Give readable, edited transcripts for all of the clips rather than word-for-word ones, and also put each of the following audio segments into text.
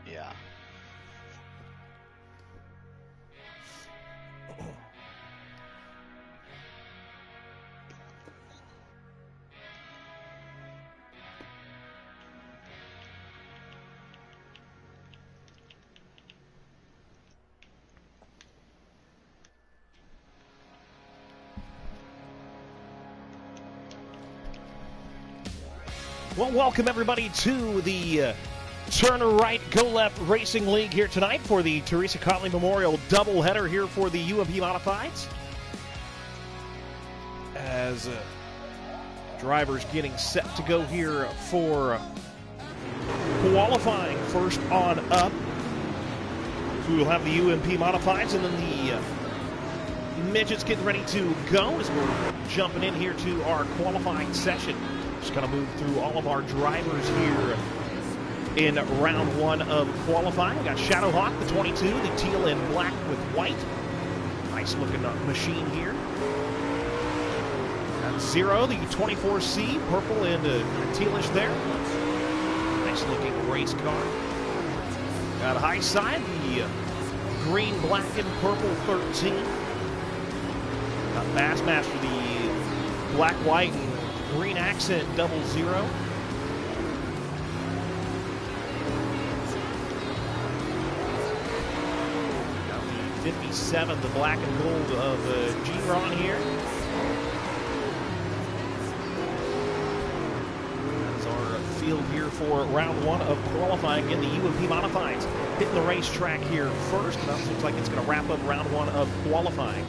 Yeah. Well, welcome everybody to the Turn Right, Go Left Racing League here tonight for the Teresa Conley Memorial doubleheader here for the UMP Modifieds. As drivers getting set to go here for qualifying first on up. So we will have the UMP Modifieds and then the midgets getting ready to go as we're jumping in here to our qualifying session. Just going to move through all of our drivers here in round one of qualifying. We got Shadowhawk, the 22, the teal and black with white. Nice looking machine here. Got Zero, the 24C, purple and tealish there. Nice looking race car. Got High Side, the green, black and purple 13. Got Bassmaster, the black, white and green accent 00. Got the 57, the black and gold of G-Ron here. That's our field here for round one of qualifying. Again, the UMP Modifieds hitting the racetrack here first. And that looks like it's going to wrap up round one of qualifying.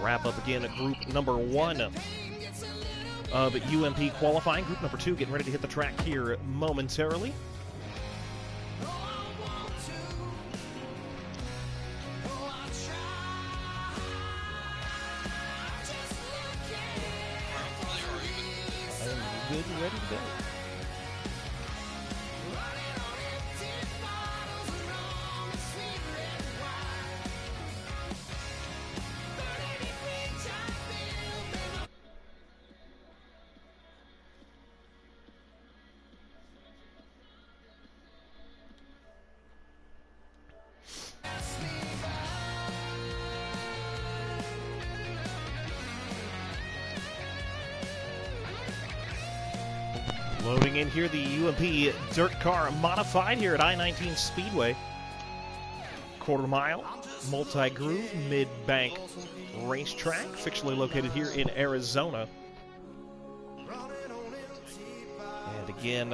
Wrap up again at group number one of UMP qualifying. Group number two getting ready to hit the track here momentarily. I'm good and ready to go. Loading in here, the UMP Dirt Car Modified here at I-19 Speedway. Quarter mile, multi-groove, mid-bank racetrack, fictionally located here in Arizona. And again,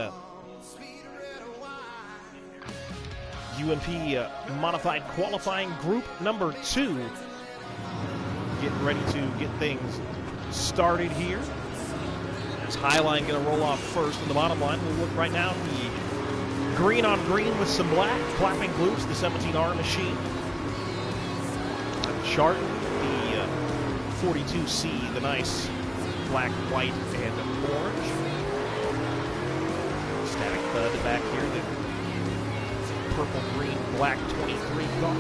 UMP Modified qualifying group number two. Getting ready to get things started here. Highline going to roll off first in the bottom line. We'll look right now at the green on green with some black, clapping blues, the 17R machine. Chart, the 42C, the nice black, white, and orange. Static Bud back here, the purple, green, black 23 car.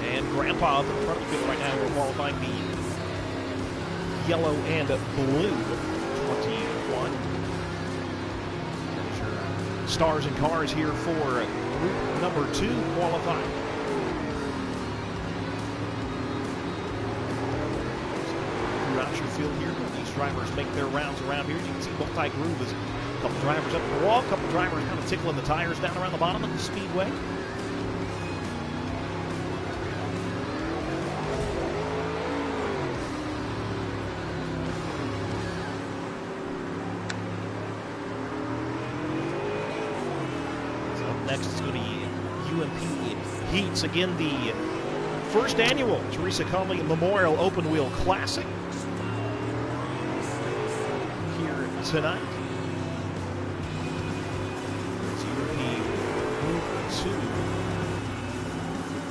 And Grandpa up in front of the field right now. We're qualifying the yellow and blue 21. There's your stars and cars here for group number two qualifying. Throughout your field here, these drivers make their rounds around here. You can see multi-groove is a couple drivers up the wall, a couple drivers kind of tickling the tires down around the bottom of the speedway. Next is going to be UMP Heats. Again, the first annual Teresa Conley Memorial Open Wheel Classic here tonight. It's UMP Group 2.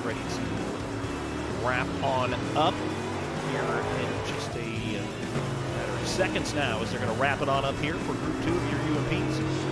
Ready to wrap on up here in just a matter of seconds now as they're going to wrap it on up here for Group 2 of your UMPs.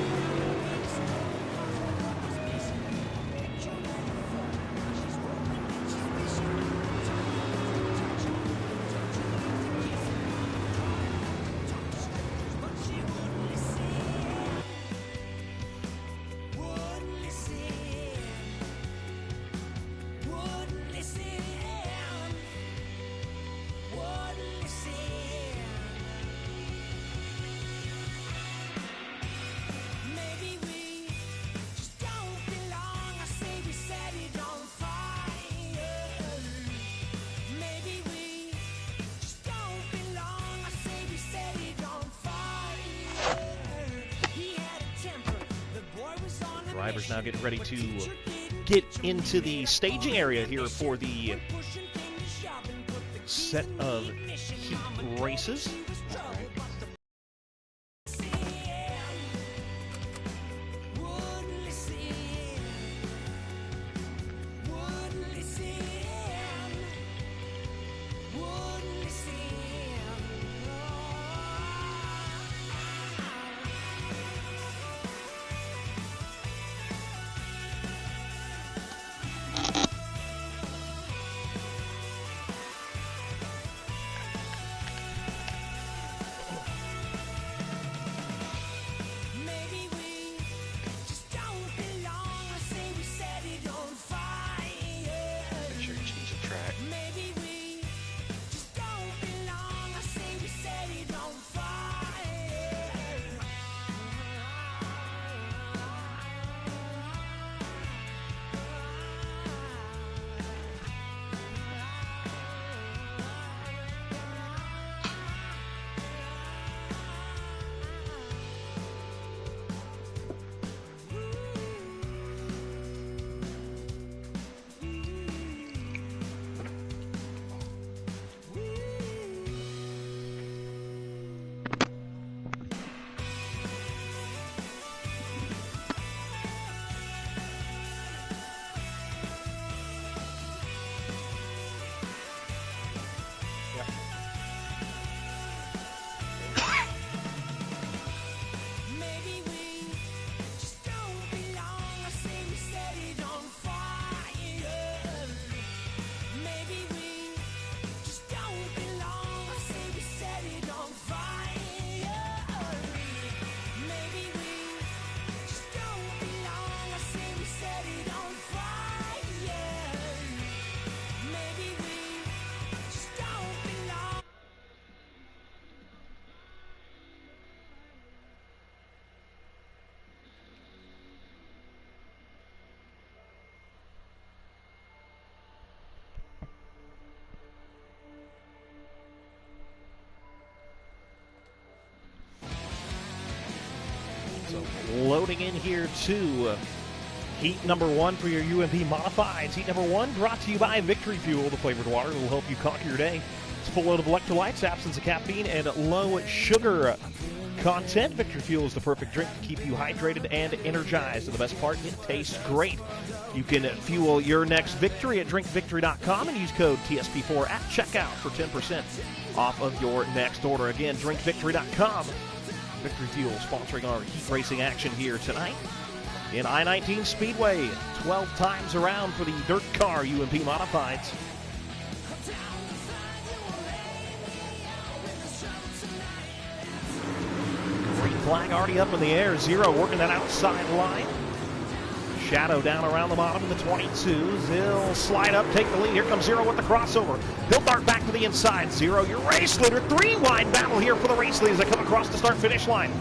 Drivers now getting ready to get into the staging area here for the set of heat races. So loading in here to heat number 1 for your UMP Modifieds. Heat number 1 brought to you by Victory Fuel, the flavored water that will help you conquer your day. It's a full load of electrolytes, absence of caffeine, and low sugar content. Victory Fuel is the perfect drink to keep you hydrated and energized. And the best part, it tastes great. You can fuel your next victory at drinkvictory.com and use code TSP4 at checkout for 10% off of your next order. Again, drinkvictory.com. Victory Fuel sponsoring our heat racing action here tonight in I-19 Speedway. 12 times around for the dirt car UMP Modifieds. Green flag already up in the air. Zero working that outside line. Shadow down around the bottom of the 22s. He'll slide up, take the lead. Here comes Zero with the crossover. He'll dart back to the inside. Zero, your race leader. 3-wide battle here for the race lead as they come across the start-finish line.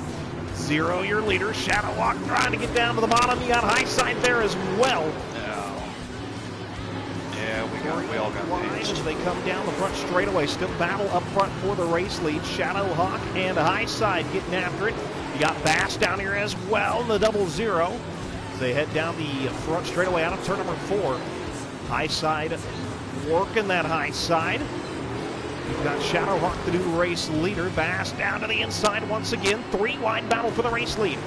Zero, your leader. Shadow Walk trying to get down to the bottom. You got high side there as well. Yeah, we all got paged. As they come down the front straightaway. Still battle up front for the race lead. Shadow Hawk and high side getting after it. You got Bass down here as well. The 00. They head down the front straightaway out of turn number 4. High side working that high side. You've got Shadow Hawk, the new race leader. Bass down to the inside once again. 3-wide battle for the race lead.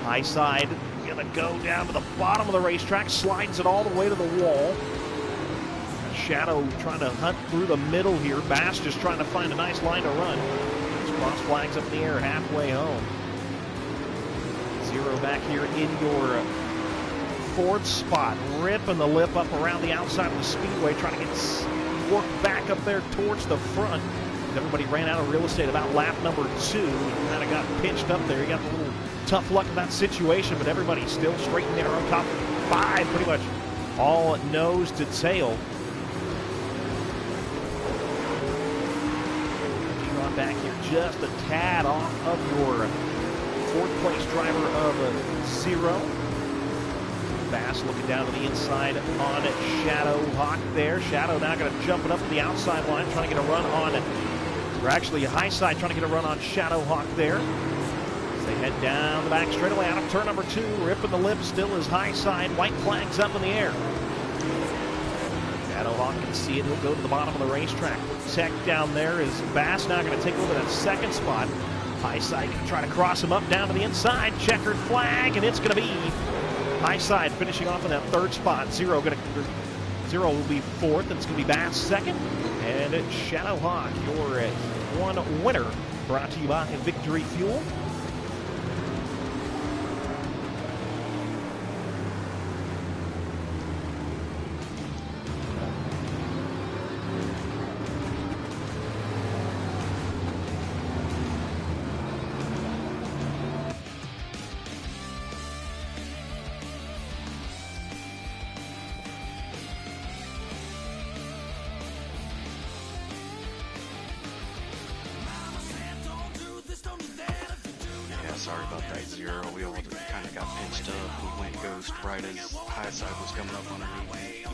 High side gonna go down to the bottom of the racetrack. Slides it all the way to the wall. Shadow trying to hunt through the middle here. Bass just trying to find a nice line to run. Just cross flags up in the air halfway home. Zero back here in your fourth spot. Ripping the lip up around the outside of the speedway, trying to get worked back up there towards the front. Everybody ran out of real estate about lap number 2 and kind of got pinched up there. You got a little tough luck in that situation, but everybody still straight in there on top of 5, pretty much all nose to tail. Run back here just a tad off of your fourth place driver of 0. Bass looking down to the inside on Shadow Hawk there. Shadow now going to jump it up to the outside line, trying to get a run on, or actually a high side, trying to get a run on Shadow Hawk there. As they head down the back straightaway out of turn number 2, ripping the lip still is high side, white flags up in the air. Shadow Hawk can see it, he'll go to the bottom of the racetrack. Tech down there is Bass now going to take over that second spot. High side going to try to cross him up down to the inside, checkered flag, and it's going to be high side finishing off in that third spot. Zero will be fourth, and it's going to be Bass second. And Shadow Hawk, your one winner, brought to you by Victory Fuel. Sorry about that, Zero. We all kind of got pinched up. We went ghost right as high side was coming up underneath.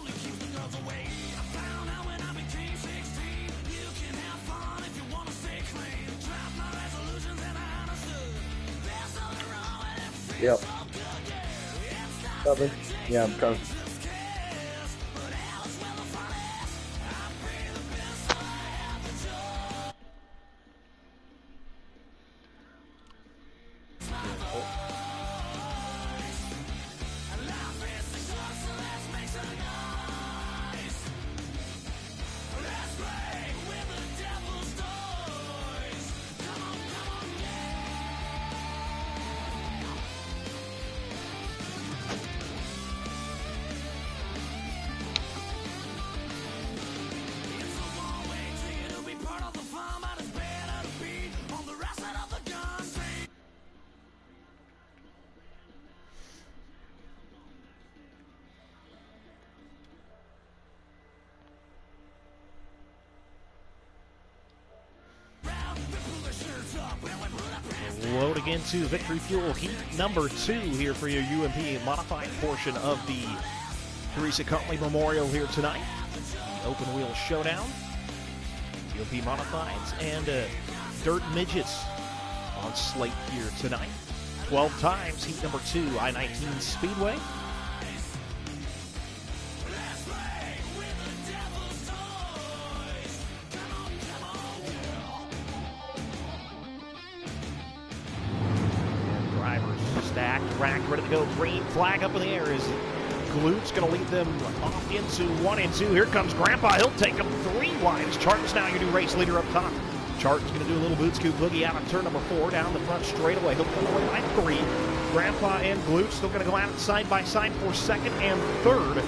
Yep. Cover. Yeah, I'm coming. Loading into Victory Fuel heat number 2 here for your UMP modified portion of the Teresa Conley Memorial here tonight. The open wheel showdown, UMP modifieds and dirt midgets on slate here tonight. 12 times heat number 2, I-19 Speedway. Racked, ready to go. Green flag up in the air is Glute's going to lead them off into 1 and 2. Here comes Grandpa. He'll take them 3 wide. Charton's now your new race leader up top. Charton's going to do a little boot scoop boogie out of turn number 4 down the front straightaway. He'll come away by 3. Grandpa and Glute still going to go at it side by side for second and third.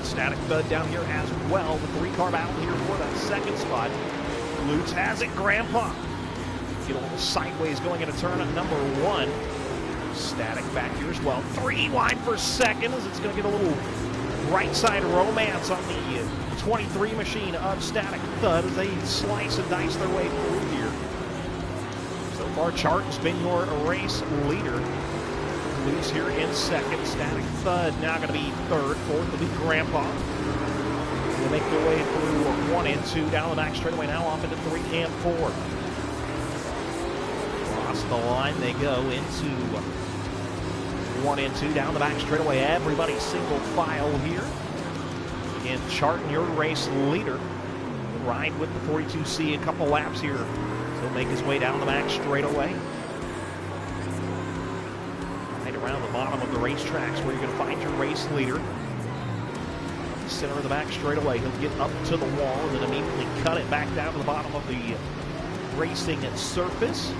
Static Thud down here as well. The 3-car battle here for that second spot. Glute has it. Grandpa get a little sideways going into turn number 1. Static back here as well. 3 wide for second as it's going to get a little right side romance on the 23 machine of Static Thud as they slice and dice their way through here. So far, Charton's been your race leader. Blues here in second. Static Thud now going to be third. Fourth will be Grandpa. They'll make their way through 1 and 2 down the back straightaway now off into 3 and 4. Across the line they go into 1 and 2 down the back straightaway. Everybody single file here. Again, Charton, your race leader. Ride with the 42C a couple laps here. He'll make his way down the back straightaway. Right around the bottom of the racetracks where you're going to find your race leader. center of the back straightaway. He'll get up to the wall and then immediately cut it back down to the bottom of the racing surface.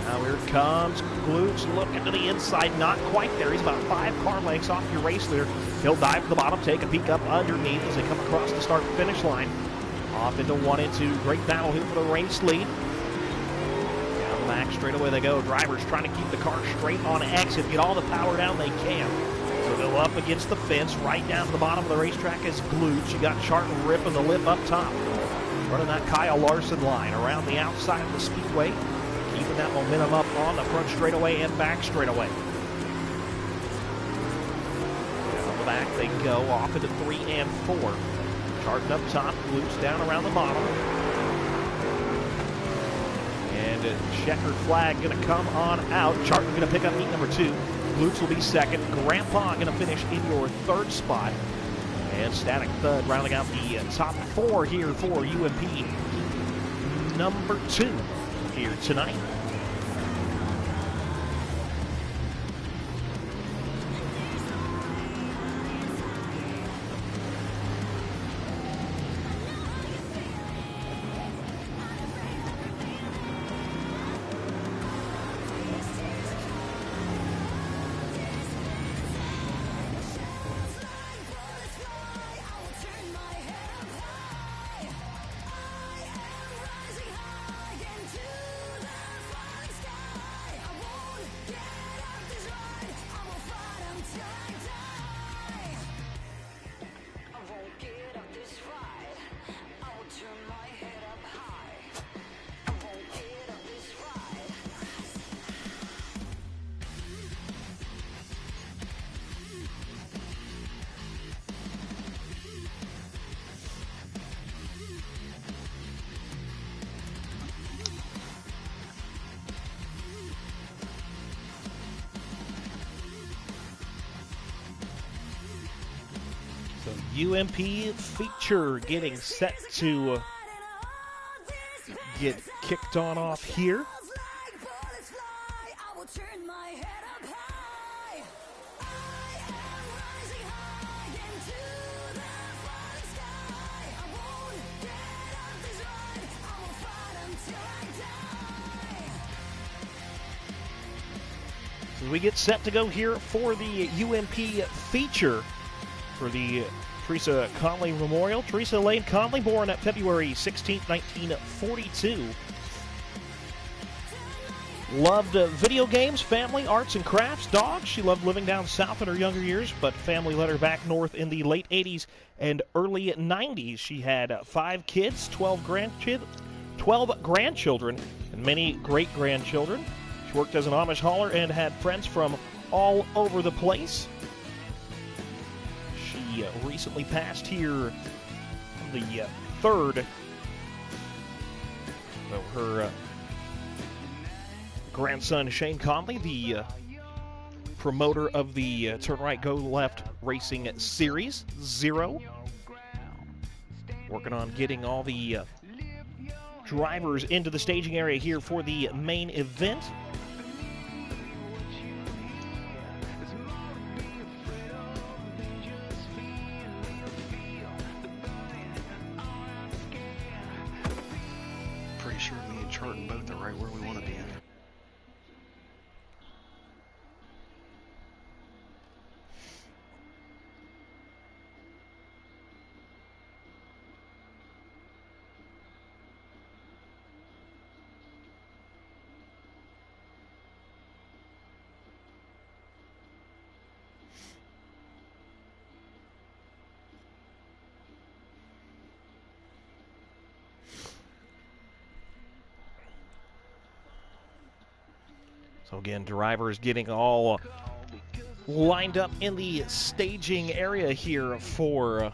Now here comes Glutes looking to the inside, not quite there. He's about 5 car lengths off your race leader. He'll dive to the bottom, take a peek up underneath as they come across the start-finish line. Off into 1 and 2. Great battle here for the race lead. Down the back straightaway they go. Drivers trying to keep the car straight on exit, get all the power down they can. So go up against the fence, right down to the bottom of the racetrack is Glutes. You got Charlton ripping the lip up top. Running that Kyle Larson line around the outside of the speedway. Keeping that momentum up on the front straightaway and back straightaway. Down the back they go, off into 3 and 4. Charlton up top, Glutes down around the bottom. And a checkered flag going to come on out. Charlton going to pick up heat number 2. Glutes will be second. Grandpa going to finish in your 3rd spot. And Static Thud rounding out the top 4 here for UMP number 2 here tonight. UMP feature getting set to get kicked on off here. So we get set to go here for the UMP feature for the Teresa Conley Memorial. Teresa Elaine Conley, born at February 16, 1942. Loved video games, family, arts and crafts, dogs. She loved living down south in her younger years, but family led her back north in the late 80s and early 90s. She had 5 kids, 12 grandchildren, and many great-grandchildren. She worked as an Amish hauler and had friends from all over the place. She recently passed here the 3rd. So her grandson Shane Conley, the promoter of the Turn Right Go Left Racing Series 0, working on getting all the drivers into the staging area here for the main event. Pretty sure me and Charlton both are right where we want to be. So again, drivers getting all lined up in the staging area here for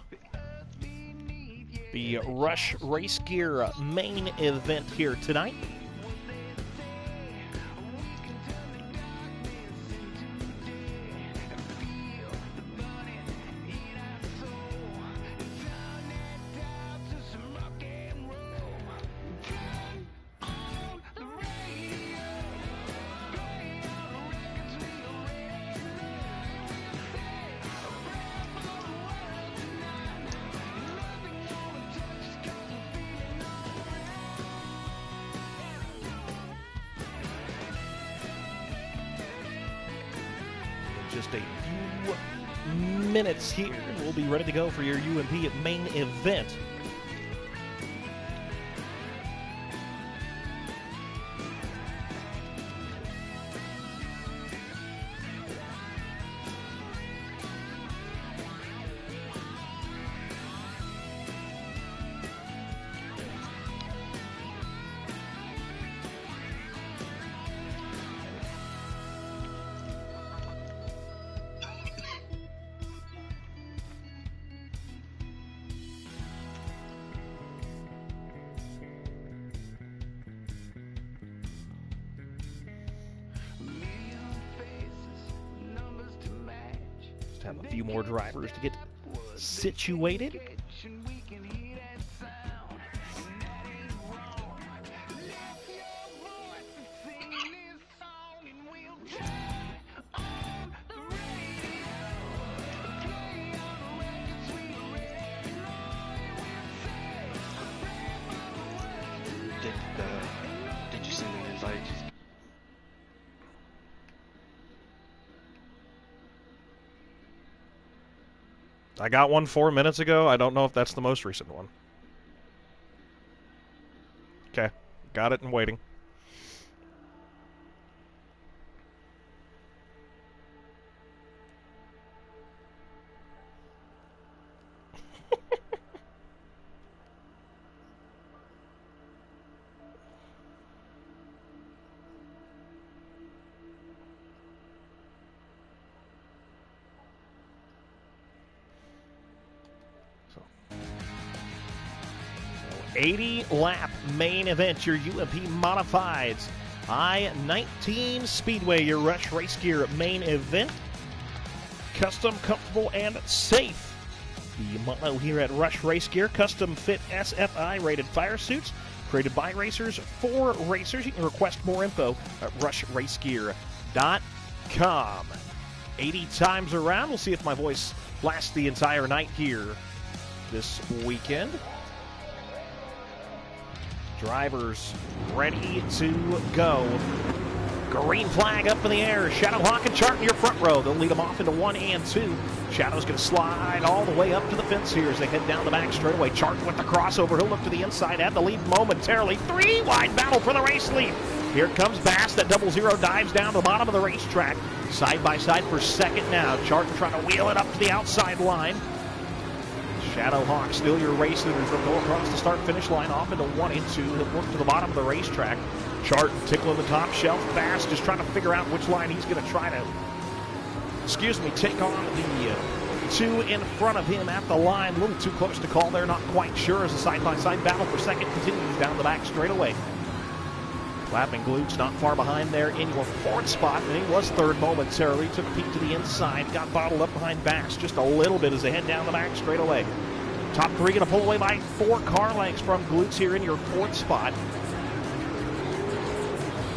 the Rush Race Gear main event here tonight. just a few minutes here, and we'll be ready to go for your UMP main event. Have a few more drivers to get situated. Did you send an invite? I got one 4 minutes ago. I don't know if that's the most recent one. Okay, got it and waiting. So 80-lap main event, your UMP Modifieds I-19 Speedway, your Rush Race Gear main event. Custom, comfortable, and safe. The motto here at Rush Race Gear, custom fit SFI rated fire suits, created by racers for racers. You can request more info at rushracegear.com. 80 times around. We'll see if my voice lasts the entire night here this weekend. Drivers ready to go. Green flag up in the air. Shadow Hawk and Chart in your front row. They'll lead them off into 1 and 2. Shadow's going to slide all the way up to the fence here as they head down the back straightaway. Chart with the crossover. He'll look to the inside, at the lead momentarily. 3-wide battle for the race lead. Here comes Bass. That 00 dives down to the bottom of the racetrack. Side by side for second now. Chart trying to wheel it up to the outside line. Shadow Hawk still your race leader. He'll go across the start-finish line off into 1 and 2. He'll work to the bottom of the racetrack. Chart tickling the top shelf. Bass just trying to figure out which line he's going to try to, take on the two in front of him at the line. A little too close to call there, not quite sure, as the side-by-side battle for second continues down the back straightaway. Lapping Glutes not far behind there in your fourth spot, and he was third momentarily. Took a peek to the inside, got bottled up behind Bass just a little bit as they head down the back straightaway. Top three going to pull away by 4 car lengths from Glutes here in your fourth spot.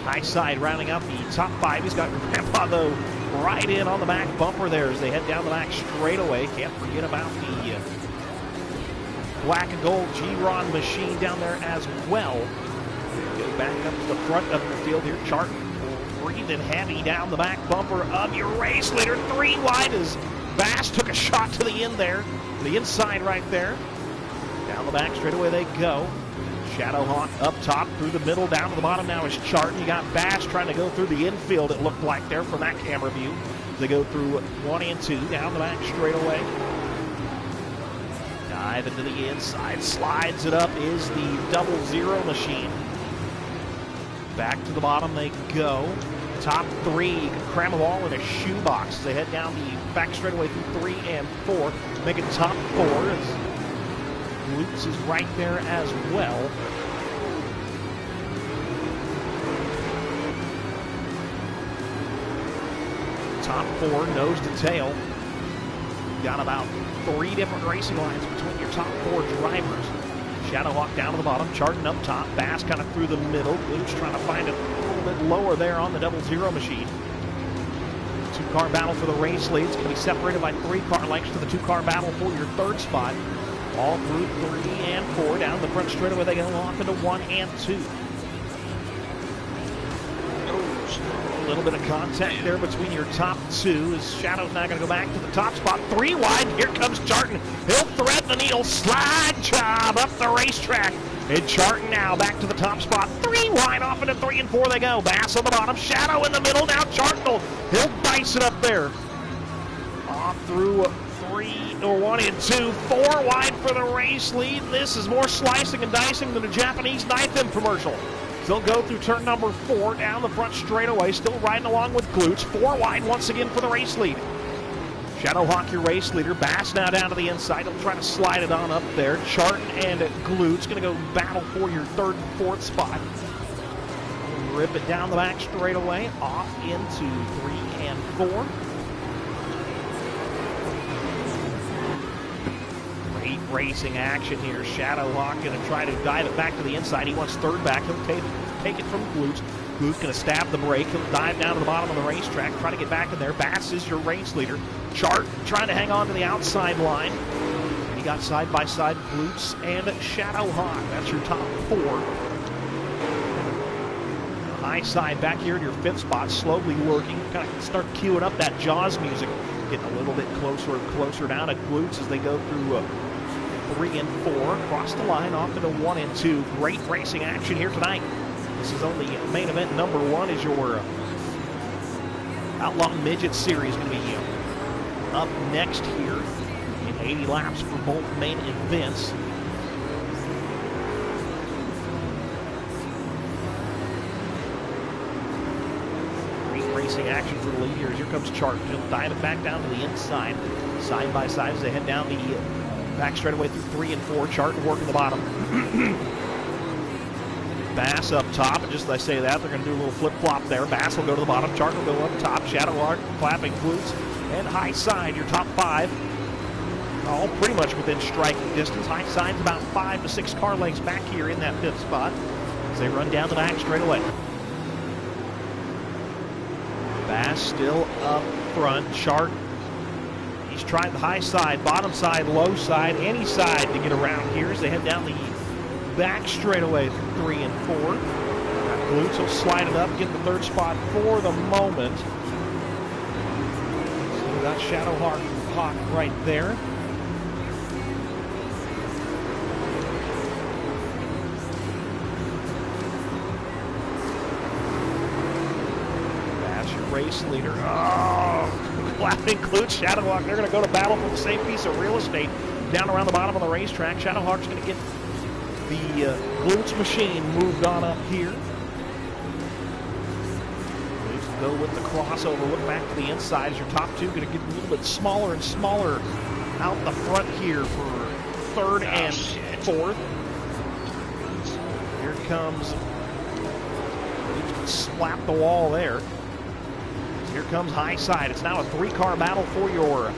High side rounding out the top 5. He's got Grandpa, though, right in on the back bumper there as they head down the back straightaway. Can't forget about the black and gold G-Ron machine down there as well. Get back up to the front of the field here. Chart breathing heavy down the back bumper of your race leader. 3 wide as Bass took a shot to the end there. The inside right there. Down the back straightaway they go. Shadow Hawk up top, through the middle, down to the bottom now is Chart. You got Bass trying to go through the infield, it looked like there from that camera view. They go through 1 and 2, down the back straightaway. Dive into the inside, slides it up is the 00 machine. Back to the bottom they go. Top 3, you can cram them all in a shoebox as they head down the back straightaway through 3 and 4. Make it top 4 as Glutes is right there as well. Top 4, nose to tail. Got about 3 different racing lines between your top 4 drivers. Shadow Hawk down to the bottom, Charting up top. Bass kind of through the middle. Glutes trying to find it a little bit lower there on the 00 machine. 2-car battle for the race lead. It's going to be separated by 3 car lengths to the 2-car battle for your third spot. All through 3 and 4. Down the front straightaway they go off into 1 and 2. little bit of contact there between your top two as Shadow's now going to go back to the top spot. 3 wide. Here comes Charton. He'll thread the needle. Slide job up the racetrack. And Charton now back to the top spot. 3 wide off into 3 and 4 they go. Bass on the bottom. Shadow in the middle. Now Charton he'll dice it up there. Off through 1 and 2. 4 wide for the race lead. This is more slicing and dicing than a Japanese knife infomercial. They'll go through turn number 4 down the front straightaway, still riding along with Glutes. 4 wide once again for the race lead. Shadowhawk, your race leader. Bass now down to the inside. He'll try to slide it on up there. Charton and Glutes going to go battle for your 3rd and 4th spot. Rip it down the back straightaway, off into 3 and 4. Great racing action here. Shadowhawk going to try to dive it back to the inside. He wants 3rd back. He'll take it from Glutes. Glutes going to stab the brake. He'll dive down to the bottom of the racetrack, try to get back in there. Bass is your race leader. Chart trying to hang on to the outside line. You got side-by-side Glutes and Shadowhawk. That's your top 4. High side back here in your 5th spot, slowly working. Kind of start queuing up that Jaws music. Getting a little bit closer and closer down at Glutes as they go through 3 and 4. Across the line, off into 1 and 2. Great racing action here tonight. This is only main event number 1 is your Outlaw Midget Series going to be up next here in 80 laps for both main events. Racing action for the lead here. Here comes Charton. He'll dive it back down to the inside. Side by side as they head down the back straightaway through 3 and 4. Charton working the bottom. Bass up top, and just as I say that, they're going to do a little flip-flop there. Bass will go to the bottom. Charton will go up top. Shadowhawk clapping Glutes. And high side, your top 5. All pretty much within striking distance. High side's about 5 to 6 car lengths back here in that 5th spot as they run down the back straightaway. Bass still up front. Chart. He's trying the high side, bottom side, low side, any side to get around here as they head down the back straightaway through 3 and 4. Glutes will slide it up, get the 3rd spot for the moment. So we got Shadowhawk right there. Race leader. Oh, clapping Glutes. Shadowhawk, they're going to go to battle for the same piece of real estate down around the bottom of the racetrack. Shadowhawk's going to get the Glutes machine moved on up here. Glutes go with the crossover. Look back to the inside as your top 2 going to get a little bit smaller and smaller out the front here for 3rd and 4th. Here comes. Slap the wall there. Here comes high side. It's now a 3-car battle for your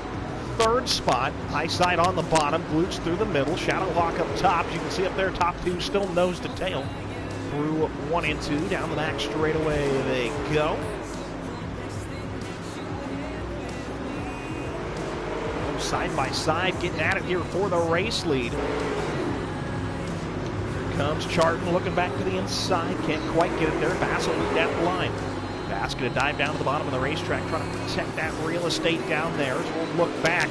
3rd spot. High side on the bottom, Glutes through the middle, Shadowhawk up top. As you can see up there, top 2 still nose to tail. Through 1 and 2, down the back straightaway they go. Side by side, getting at it here for the race lead. Here comes Charton looking back to the inside. Can't quite get it there. Bass will lead down the line. Bass going to dive down to the bottom of the racetrack, trying to protect that real estate down there. As we'll look back,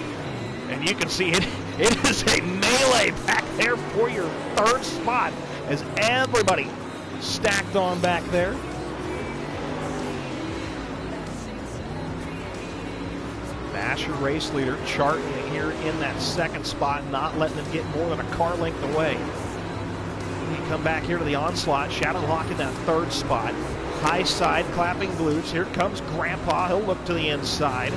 and you can see it is a melee back there for your 3rd spot as everybody stacked on back there. Bass, your race leader, Charton here in that 2nd spot, not letting them get more than a car length away. We come back here to the onslaught. Shadowhawk in that 3rd spot. High side, clapping Glutes. Here comes Grandpa. He'll look to the inside.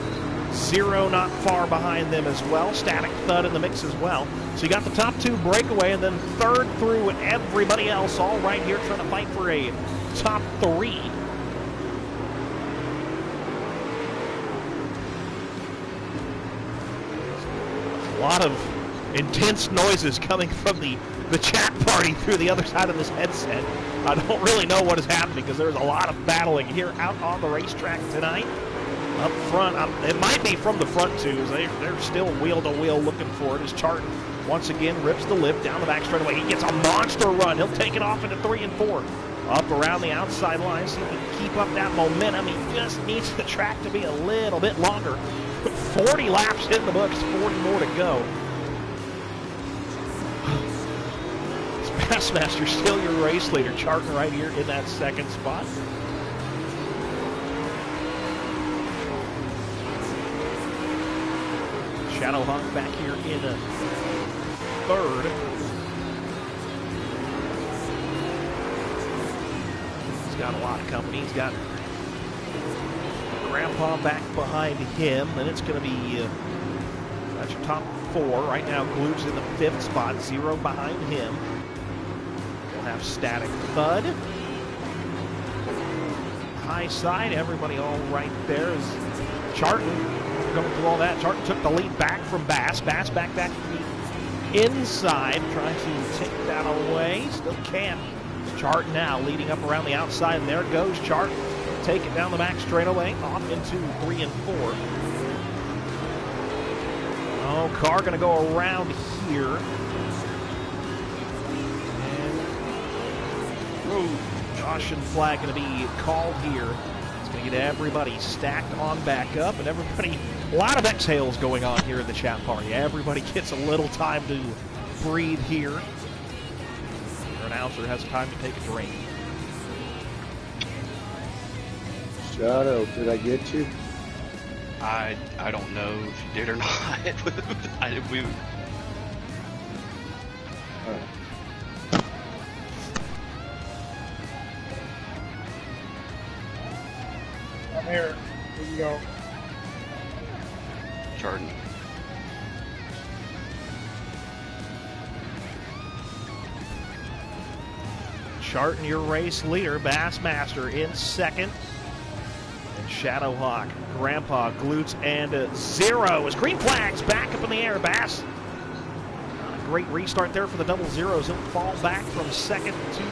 0 not far behind them as well. Static Thud in the mix as well. So you got the top 2 breakaway, and then 3rd through everybody else all right here trying to fight for a top 3. A lot of intense noises coming from the chat party through the other side of this headset. I don't really know what is happening because there's a lot of battling here out on the racetrack tonight. Up front, it might be from the front twos. They're still wheel to wheel looking for it as Charton once again rips the lip down the back straightaway. He gets a monster run. He'll take it off into 3 and 4. Up around the outside line, see if he can keep up that momentum. He just needs the track to be a little bit longer. 40 laps in the books, 40 more to go. Bassmaster still your race leader, Charton right here in that second spot. Shadowhawk back here in third. He's got a lot of company. He's got Grandpa back behind him. Then it's going to be that's your top four. Right now, Glute's in the fifth spot, Zero behind him. We'll have Static Thud. High side, everybody all right there is Charton. Going through all that. Charton took the lead back from Bass. Bass back to the inside, trying to take that away. Still can't. Charton now leading up around the outside, and there goes Charton. Take it down the back straightaway, off into 3 and 4. Oh, car going to go around here. And caution flag going to be called here. It's going to get everybody stacked on back up, and everybody, a lot of exhales going on here in the chat party. Everybody gets a little time to breathe here. Your announcer has time to take a drink. Shadow, did I get you? I don't know if you did or not. we I'm here. Here you go. Charton. Charton, your race leader. Bassmaster in second. And Shadowhawk, Grandpa, Glutes, and Zero as green flags back up in the air. Bass, a great restart there for the double zeros. He'll fall back from second to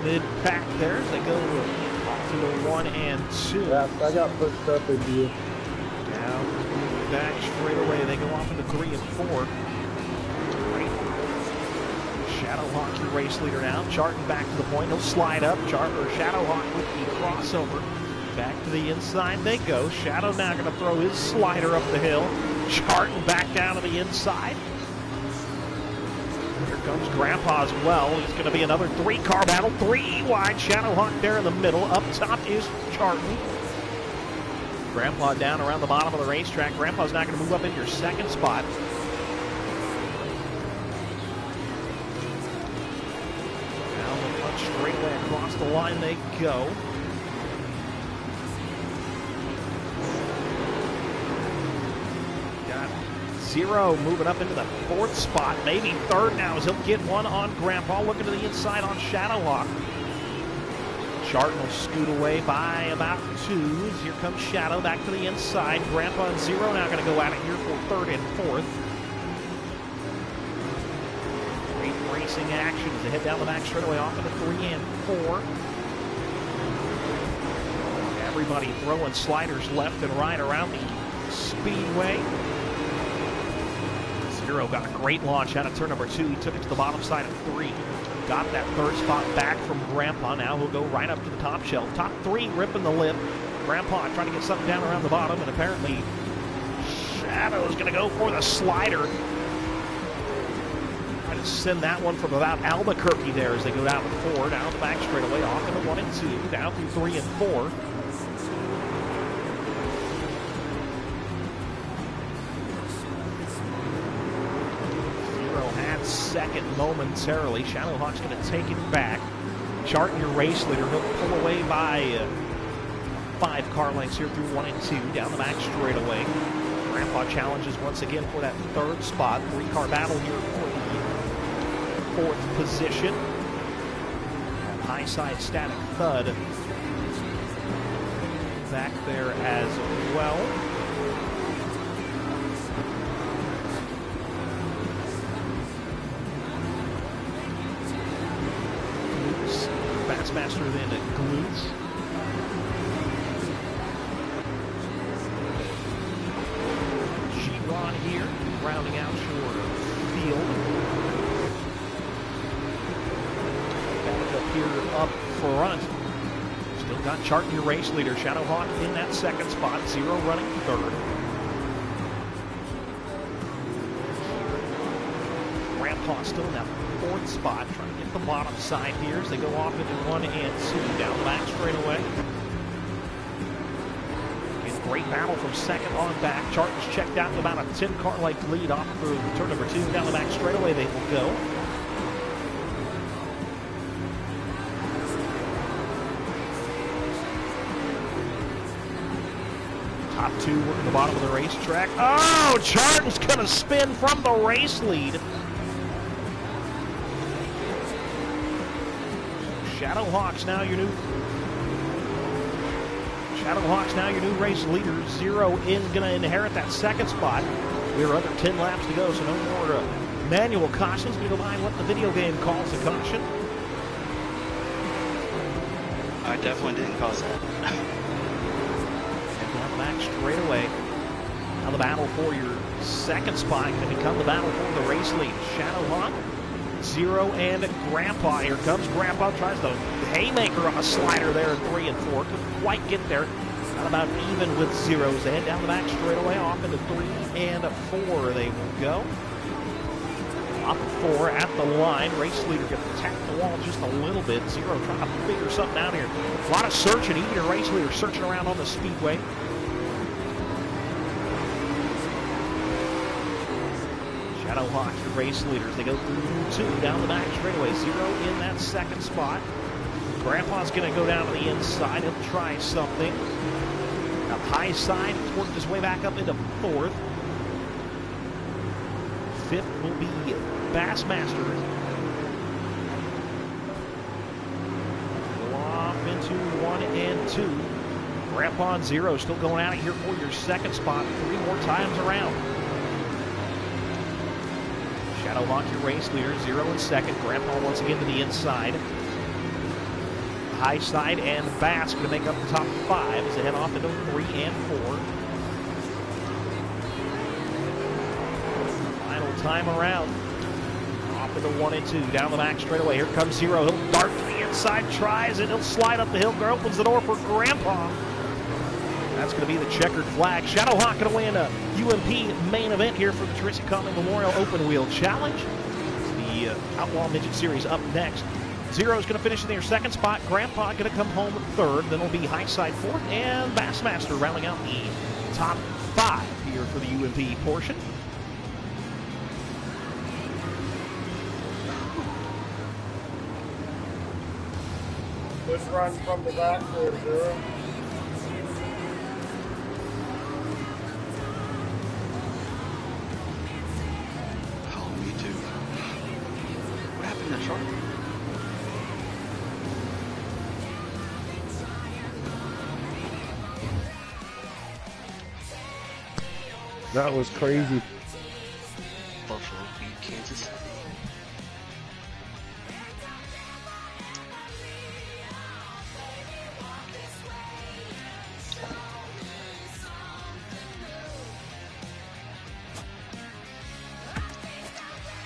mid-pack there as they go off to the 1 and 2. Yeah, I got pushed up into you. Down back straight away. They go off into 3 and 4. Shadowhawk, your race leader now. Charton back to the point. He'll slide up. Shadowhawk with the crossover. Back to the inside they go. Shadow now going to throw his slider up the hill. Charton back down to the inside. Here comes Grandpa as well. It's going to be another 3-car battle. 3 wide. Shadowhawk there in the middle. Up top is Charton. Grandpa down around the bottom of the racetrack. Grandpa's not going to move up into your second spot. Straight away across the line they go. Got Zero moving up into the 4th spot, maybe 3rd now as he'll get one on Grandpa. Looking to the inside on Shadowhawk. Charton will scoot away by about 2. Here comes Shadow back to the inside. Grandpa and Zero now going to go at it here for 3rd and 4th. Racing action as they head down the back straightaway off into 3 and 4. Everybody throwing sliders left and right around the speedway. Zero got a great launch out of turn number 2. He took it to the bottom side of 3. Got that 3rd spot back from Grandpa. Now he'll go right up to the top shelf. Top 3 ripping the lip. Grandpa trying to get something down around the bottom, and apparently Shadow's going to go for the slider. Send that one from about Albuquerque there as they go down to 4, down the back straightaway, off into 1 and 2, down through 3 and 4. Zero had second momentarily. Shadowhawk's going to take it back. Charton, your race leader, he'll pull away by 5 car lengths here through 1 and 2, down the back straightaway. Grandpa challenges once again for that 3rd spot. 3-car battle here for the 4th position. High side Static Thud back there as well. Glutes. Bassmaster then at Glutes. G-Ron here, rounding out your field. We've got Charton, your race leader. Shadowhawk in that second spot. Zero running third. Grandpa still in that fourth spot, trying to get the bottom side here as they go off into 1 and 2 down the back straightaway. And great battle from second on back. Charton's checked out in about a 10-car length lead off through turn number 2 down the back straightaway. They will go. Top 2 working the bottom of the racetrack. Oh, Charton's going to spin from the race lead. Shadowhawks now your new race leader. Zero in, going to inherit that second spot. There are other 10 laps to go, so no more manual cautions. Going to go by what the video game calls a caution. I definitely didn't cause that. And down back straight away. Now the battle for your second spot going to become the battle for the race lead. Shadowhawk, Zero, and Grandpa. Here comes Grandpa. Tries the haymaker on a slider there in 3 and 4. Couldn't quite get there. Not about even with Zero's end. Down the back straightaway, off into 3 and 4 they will go. Up 4 at the line. Race leader going to tap the wall just a little bit. Zero trying to figure something out here. A lot of searching. Even your race leader searching around on the speedway. Shadowhawk, your race leaders. They go through 2 down the back straightaway. Zero in that second spot. Grandpa's going to go down to the inside. He'll try something. Now high side. He's worked his way back up into 4th. 5th will be Bassmaster. Go off into 1 and 2. Grandpa and Zero still going out of here for your second spot 3 more times around. Shadowhawk, your race leader. Zero in second. Grandpa once again to the inside. High side and Bass going to make up the top 5 as they head off into 3 and 4. Final time around. Off into 1 and 2. Down the back straightaway. Here comes Zero. He'll dart to the inside. Tries it. He'll slide up the hill. Opens the door for Grandpa. That's going to be the checkered flag. Shadowhawk going to win a UMP main event here for the Teresa Conley Memorial Open Wheel Challenge. The Outlaw Midget Series up next. Zero's going to finish in their second spot. Grandpa going to come home 3rd. Then it'll be High Side 4th. And Bassmaster rounding out the top 5 here for the UMP portion. Let's run from the back there, Zero. Oh, me too. What happened to Charlie? That was crazy. Buffalo beat Kansas City.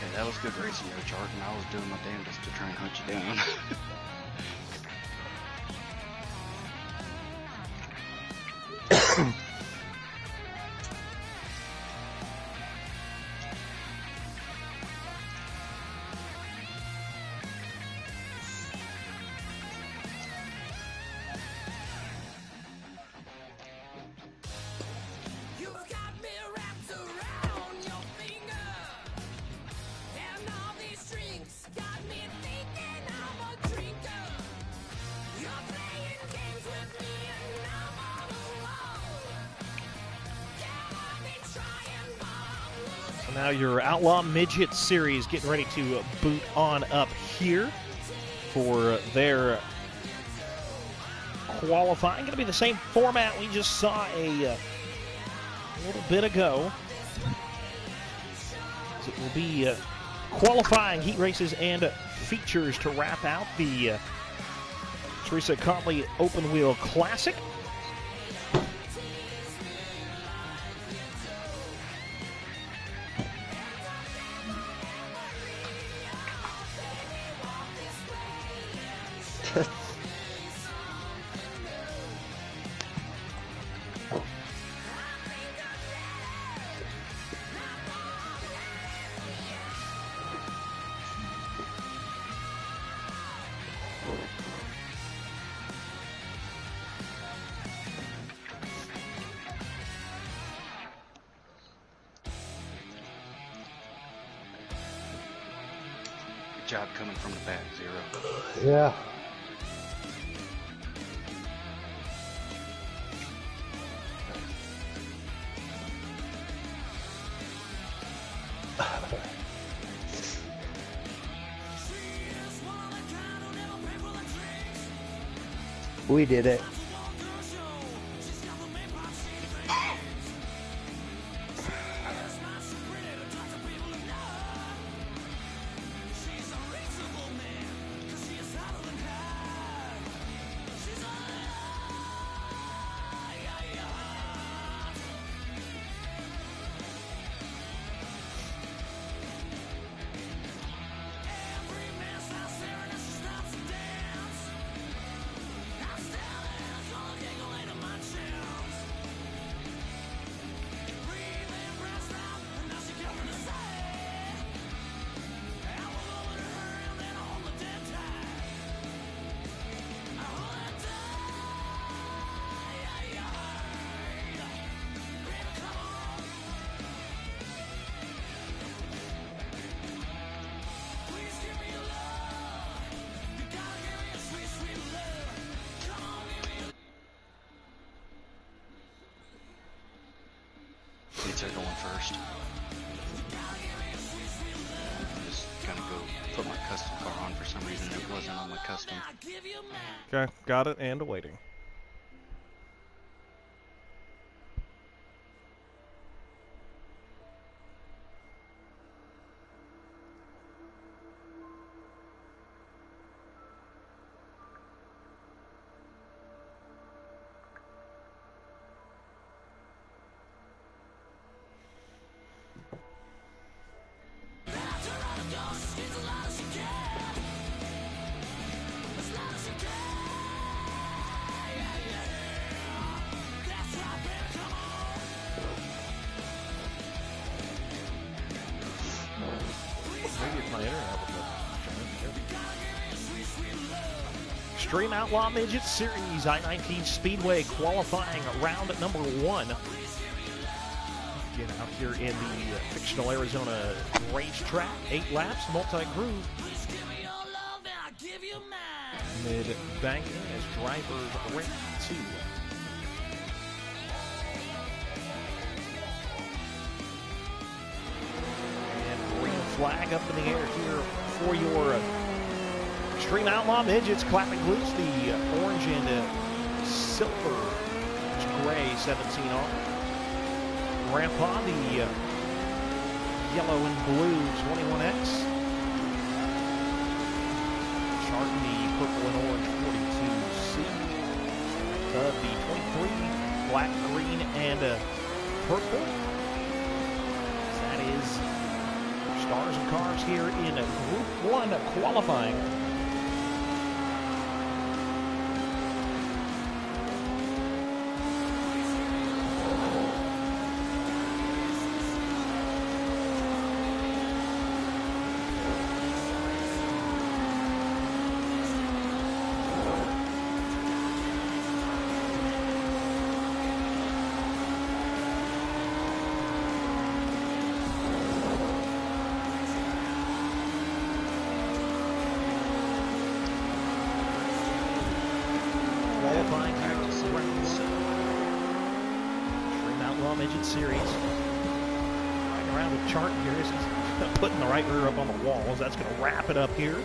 Yeah, that was good racing there, Chart, and I was doing my damnedest to try and hunt you down. Now your Outlaw Midget Series getting ready to boot on up here for their qualifying. Going to be the same format we just saw a little bit ago. It will be qualifying, heat races, and features to wrap out the Teresa Conley Open Wheel Classic. job coming from the back, Zero. Yeah. We did it. Pizza going first. Just gonna go put my custom car on. For some reason it wasn't on my custom. Okay, got it and awaiting. Extreme Outlaw Midget Series I-19 Speedway qualifying round at number 1. Get out here in the fictional Arizona racetrack. 8 laps, multi-groove. Mid-banking as drivers ready to. And green flag up in the air here for your Extreme Outlaw Midgets, clapping loose the orange and silver, gray 17 on. Grandpa, the yellow and blue 21X. Chart, the purple and orange 42C. The 23, black, green, and purple. That is stars and cars here in Group 1 qualifying. Qualifying here to Extreme Outlaw Midget Series. Right around the chart here. This is putting the right rear up on the walls. That's going to wrap it up here.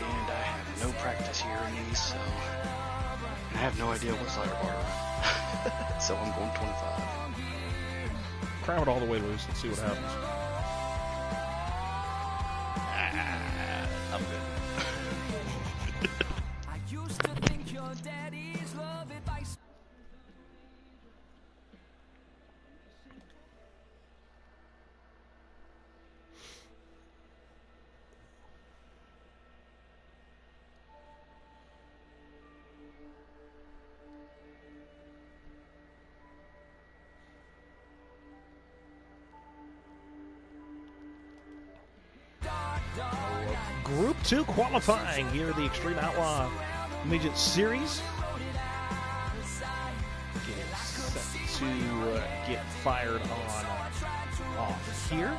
And I have no practice here in these, so I have no idea what slider bar I'm so I'm going 25. Cram it all the way loose and see what happens. Group 2 qualifying here at the Extreme Outlaw Midget Series. Getting set to get fired on off here.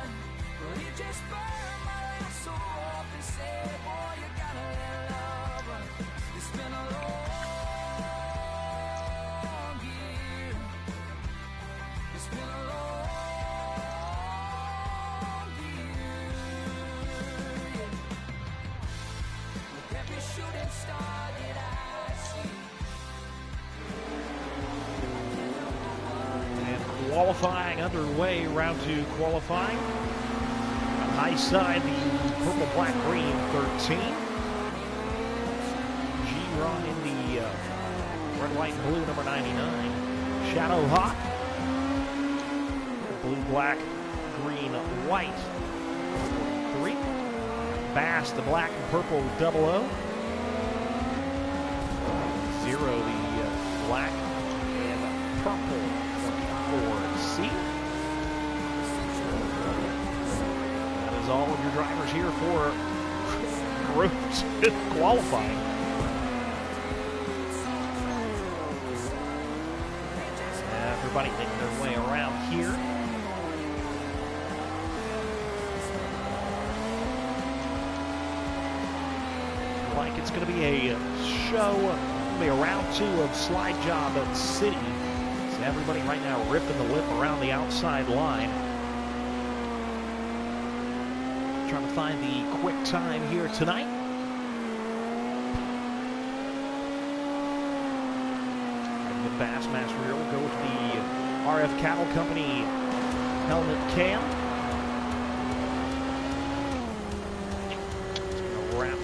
Qualifying underway, round 2 qualifying. On high side, the purple, black, green 13. G-Ron in the red, white, and blue number 99. Shadow Hawk. Blue, black, green, white 3. Bass, the black and purple 00. 0, the black and purple. C. That is all of your drivers here for Group 2 qualifying. Everybody making their way around here. Like it's going to be a show, a round 2 of Slide Job City. Everybody right now ripping the lip around the outside line. Trying to find the quick time here tonight. And the Bassmaster here will go with the RF Cattle Company helmet cam.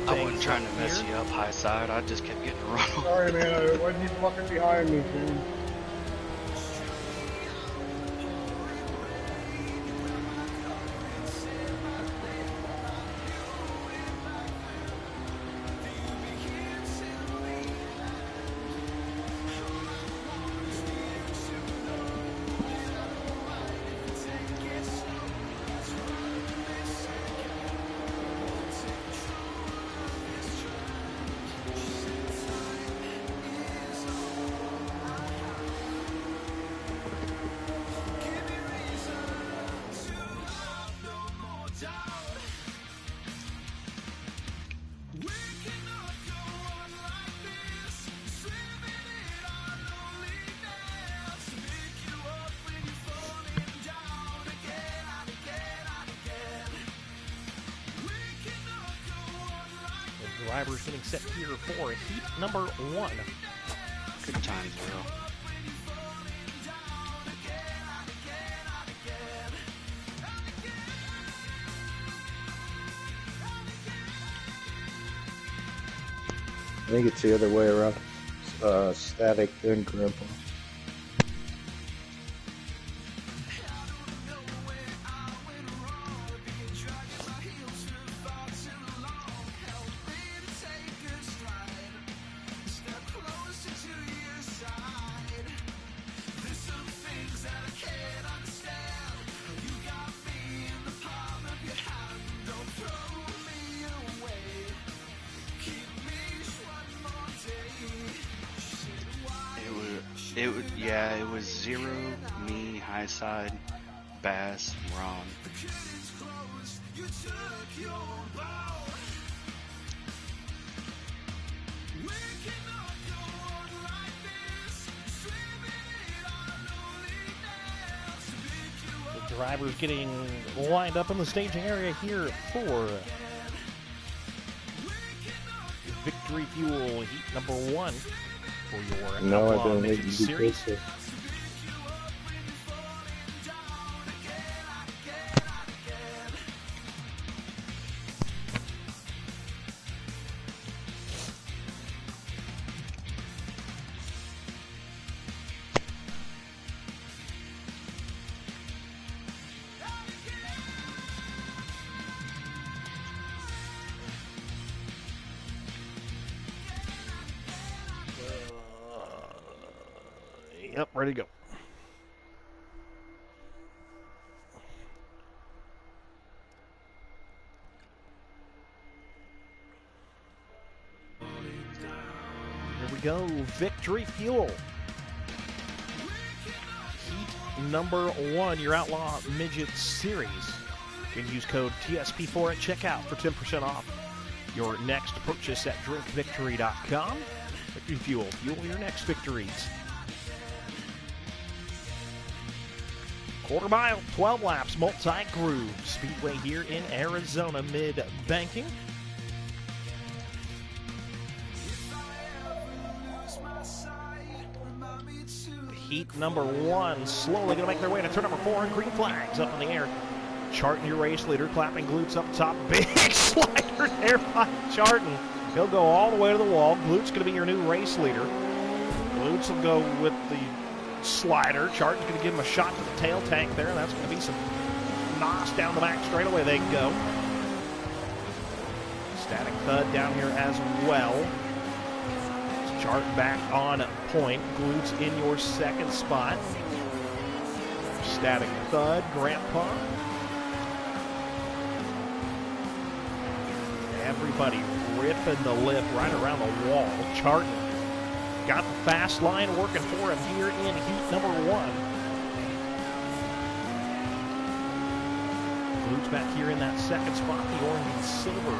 I wasn't trying to mess you up, high side. I just kept getting run over. Sorry, man. Why did you fucking behind me, dude? Drivers getting set here for heat number 1. Good times, bro. I think it's the other way around. Static, then Grandpa. It was 0, me, high side, Bass, Ron. The drivers getting lined up in the staging area here for Victory Fuel heat number 1 for your Outlaw Midget Series. Yep, ready to go. Here we go. Victory Fuel. Heat number 1, your Outlaw Midget Series. You can use code TSP4 at checkout for 10% off your next purchase at drinkvictory.com. Victory Fuel. Fuel your next victories. Quarter mile, 12 laps, multi-groove. Speedway here in Arizona, mid-banking. Heat number 1 slowly going to make their way to turn number 4, and green flags up in the air. Charton, your race leader, clapping glutes up top. Big slider there by Charton. He'll go all the way to the wall. Glutes going to be your new race leader. Glutes will go with the slider. Charton's going to give him a shot to the tail tank there. That's going to be some nos down the back straightaway. They go. Static thud down here as well. Charton back on point. Glutes in your second spot. Static thud, Grandpa. Everybody ripping the lip right around the wall. Charton got the fast line working for him here in heat number 1. Glutes back here in that second spot. The orange and silver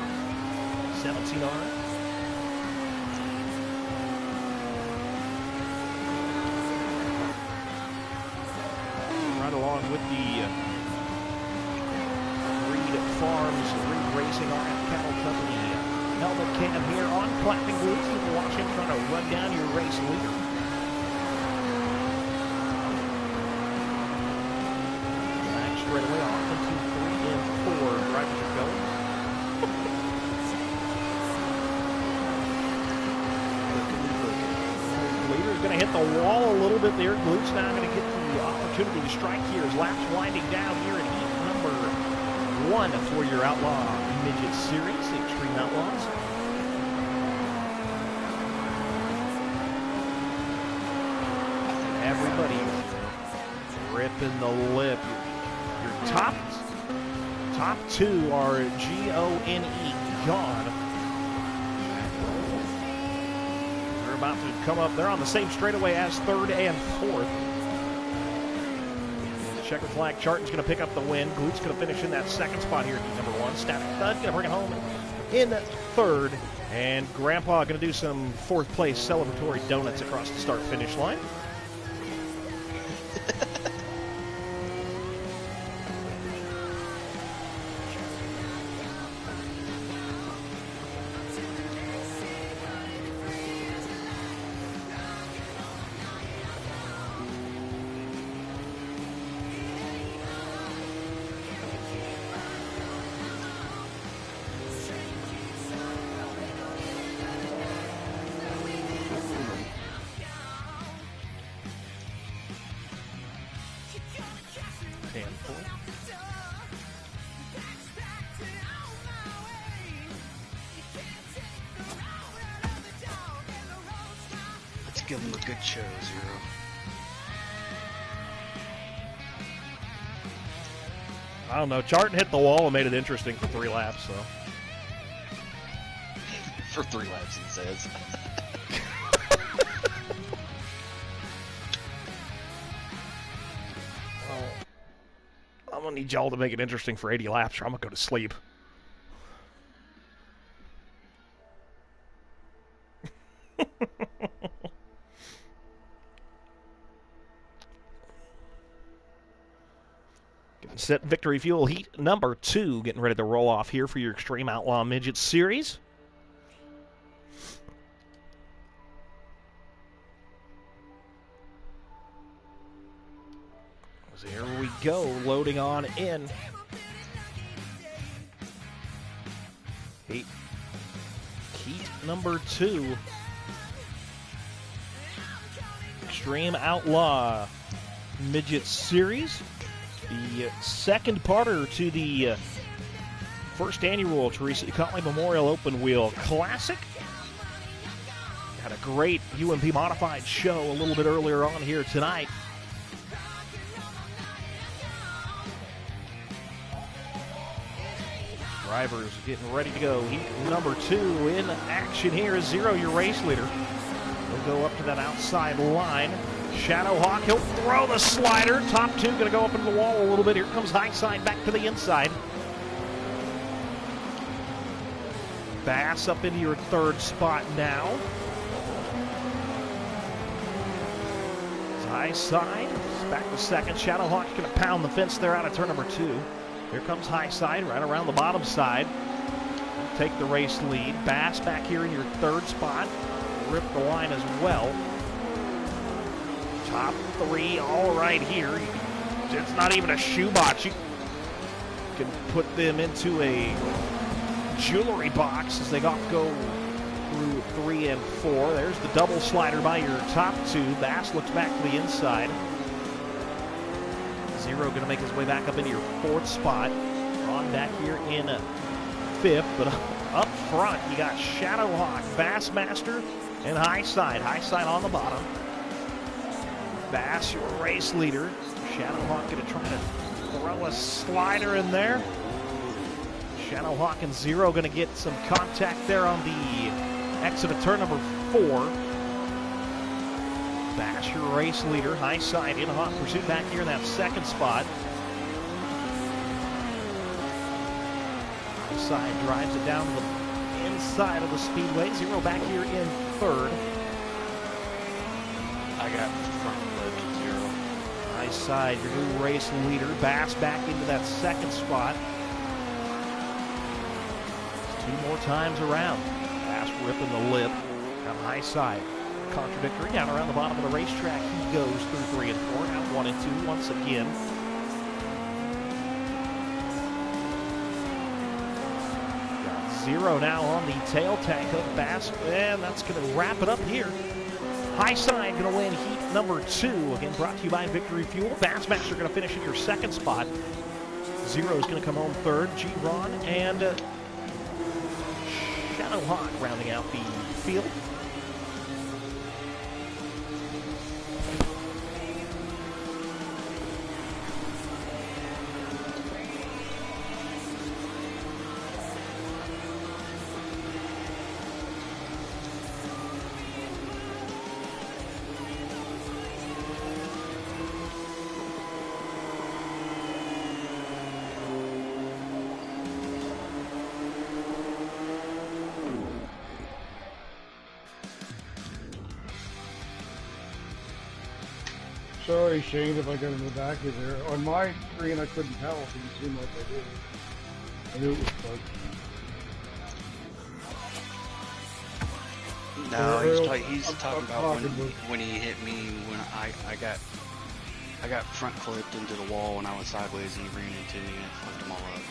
17R. Right along with the Reed Farms, Reed Racing RF Cattle Company helmet cam here on clapping glutes. You can watch him trying to run down your race leader. Back straight away off into 3 and 4. Drivers are going. Leader's going to hit the wall a little bit there. Glutes now going to get the opportunity to strike here as laps winding down here in heat number 1 for your Outlaw Midget Series, the Extreme Outlaws. Everybody ripping the lip. Your top 2 are G-O-N-E, gone. They're about to come up. They're on the same straightaway as 3rd and 4th. Checker flag. Charton's going to pick up the win. Glutes going to finish in that second spot here at heat number 1. Static Thud going to bring it home in 3rd. And Grandpa going to do some 4th place celebratory donuts across the start-finish line. Let's give them a good show, Zero. I don't know. Charton hit the wall and made it interesting for 3 laps, so. For 3 laps, he says. Well, I'm going to need y'all to make it interesting for 80 laps or I'm going to go to sleep. Set Victory Fuel heat number 2, getting ready to roll off here for your Extreme Outlaw Midget Series. So here we go, loading on in. Heat number 2. Extreme Outlaw Midget Series. The second parter to the first annual Teresa Conley Memorial Open Wheel Classic. Got a great UMP Modified show a little bit earlier on here tonight. Drivers getting ready to go. Heat number 2 in action here is Zero, your race leader. He'll go up to that outside line. Shadowhawk, he'll throw the slider. Top 2 going to go up into the wall a little bit. Here comes High Side back to the inside. Bass up into your 3rd spot now. High Side back to 2nd. Shadowhawk's going to pound the fence there out of turn number 2. Here comes High Side right around the bottom side. Take the race lead. Bass back here in your 3rd spot. Rip the line as well. Top 3 all right here. It's not even a shoebox. You can put them into a jewelry box as they go through 3 and 4. There's the double slider by your top 2. Bass looks back to the inside. Zero going to make his way back up into your 4th spot. On back here in 5th, but up front you got Shadowhawk, Bassmaster, and High Side. High Side on the bottom. Bass, your race leader. Shadowhawk going to try to throw a slider in there. Shadowhawk and Zero going to get some contact there on the exit of turn number 4. Bass, your race leader. High Side in hot pursuit back here in that 2nd spot. High Side drives it down to the inside of the speedway. Zero back here in 3rd. I got front left 0. High Side, your new race leader. Bass back into that 2nd spot. 2 more times around. Bass ripping the lip. Got High Side. Contradictory down around the bottom of the racetrack. He goes through 3 and 4. Now 1 and 2 once again. Got Zero now on the tail tank of Bass, and that's going to wrap it up here. High Side going to win heat number 2. Again, brought to you by Victory Fuel. Bassmaster going to finish in your 2nd spot. Zero is going to come home 3rd. G-Ron and Shadowhawk rounding out the field. Sorry, Shane, if I got in the back of there. On my screen, I couldn't tell. It didn't seem like I did. I knew it was bugged. No, he's talking about when he hit me when I got front clipped into the wall when I was sideways and he ran into me and it flipped them all up.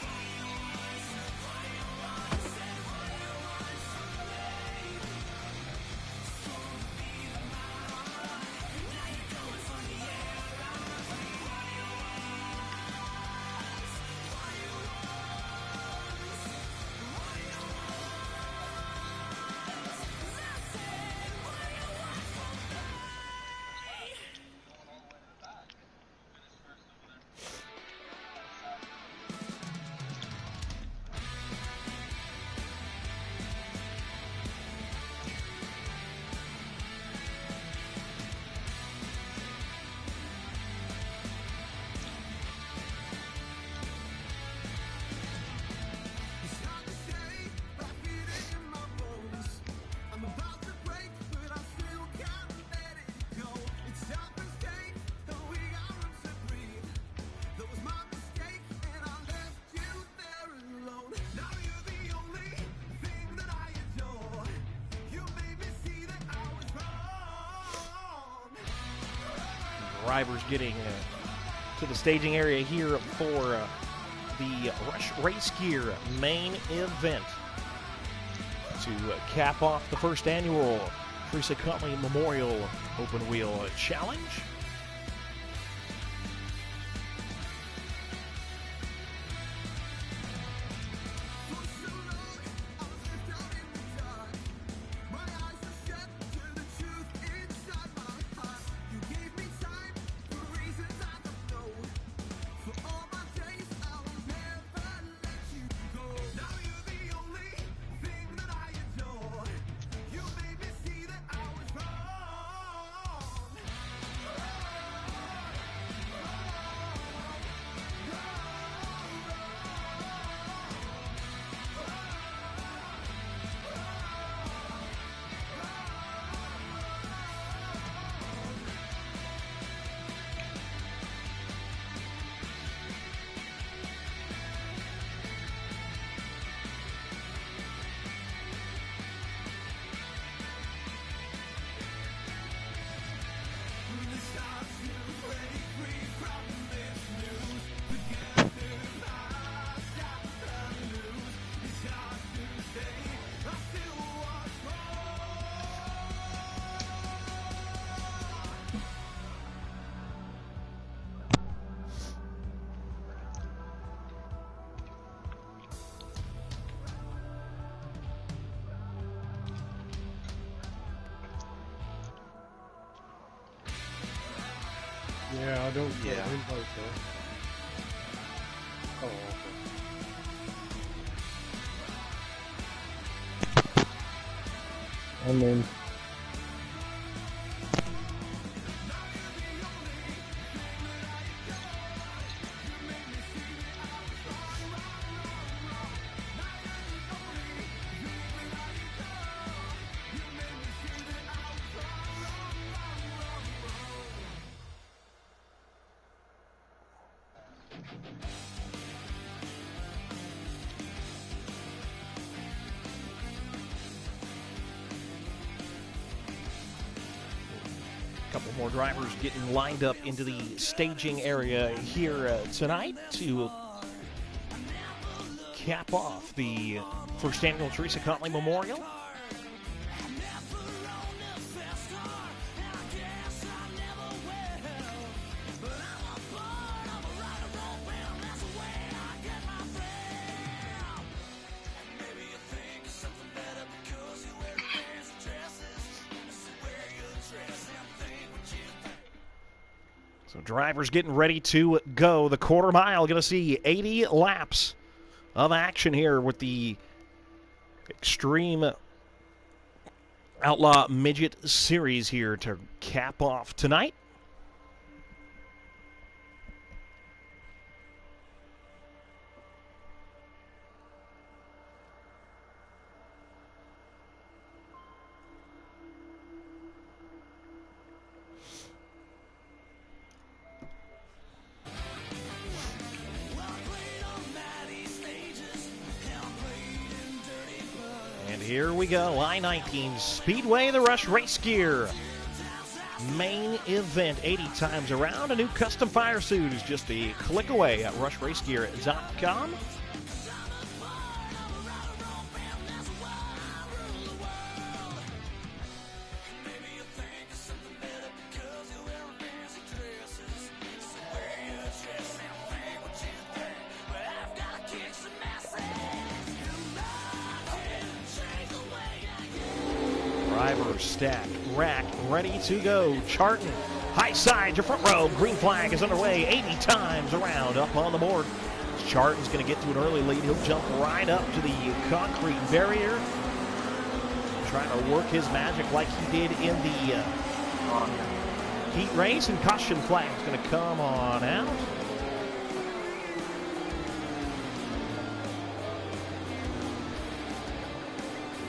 Drivers getting to the staging area here for the Rush Race Gear main event to cap off the first annual Teresa Conley Memorial Open Wheel Challenge. Yeah, I don't Yeah. invite though. Oh, okay. I'm in. Couple more drivers getting lined up into the staging area here tonight to cap off the first annual Teresa Conley Memorial. So drivers getting ready to go. The quarter mile, going to see 80 laps of action here with the Extreme Outlaw Midget Series here to cap off tonight. And here we go, I-19 Speedway, the Rush Race Gear. Main event, 80 times around. A new custom fire suit is just a click away at rushracegear.com. Driver stack, rack, ready to go. Charton, high side, your front row. Green flag is underway, 80 times around up on the board. Charton's going to get to an early lead. He'll jump right up to the concrete barrier. Trying to work his magic like he did in the heat race. And caution flag is going to come on out.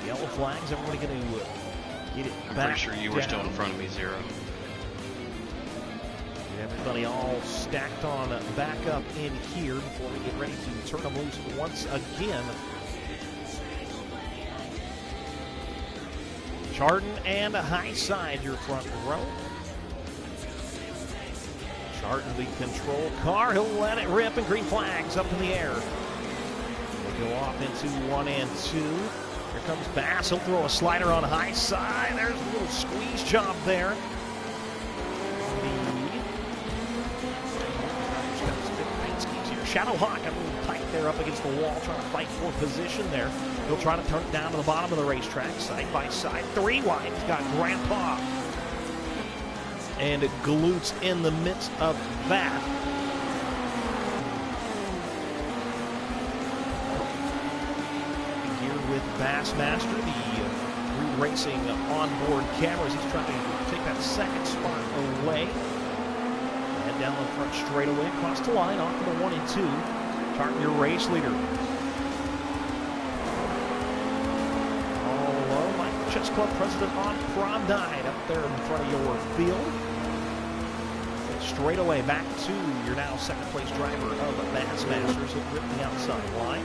Yellow flags, everybody going to get it I'm back pretty sure you were still in down. front of me, Zero. Everybody all stacked on back up in here before we get ready to turn them loose once again. Charton and high side, your front row. Charton, the control car. He'll let it rip, and green flags up in the air. They go off into 1 and 2. Here comes Bass. He'll throw a slider on high side. There's a little squeeze job there. Shadow Hawk, a little tight there up against the wall, trying to fight for position there. He'll try to turn it down to the bottom of the racetrack, side by side. 3 wide. He's got Grandpa and Glutes in the midst of that. Here with Bassmaster, the racing onboard cameras. He's trying to take that second spot away. Down the front straightaway, across the line, off to the 1 and 2. Charton, your race leader. All low, Mike Chess Club president on prom night up there in front of your field. Straightaway back to your now second place driver of Bassmasters. He'll grip the outside line.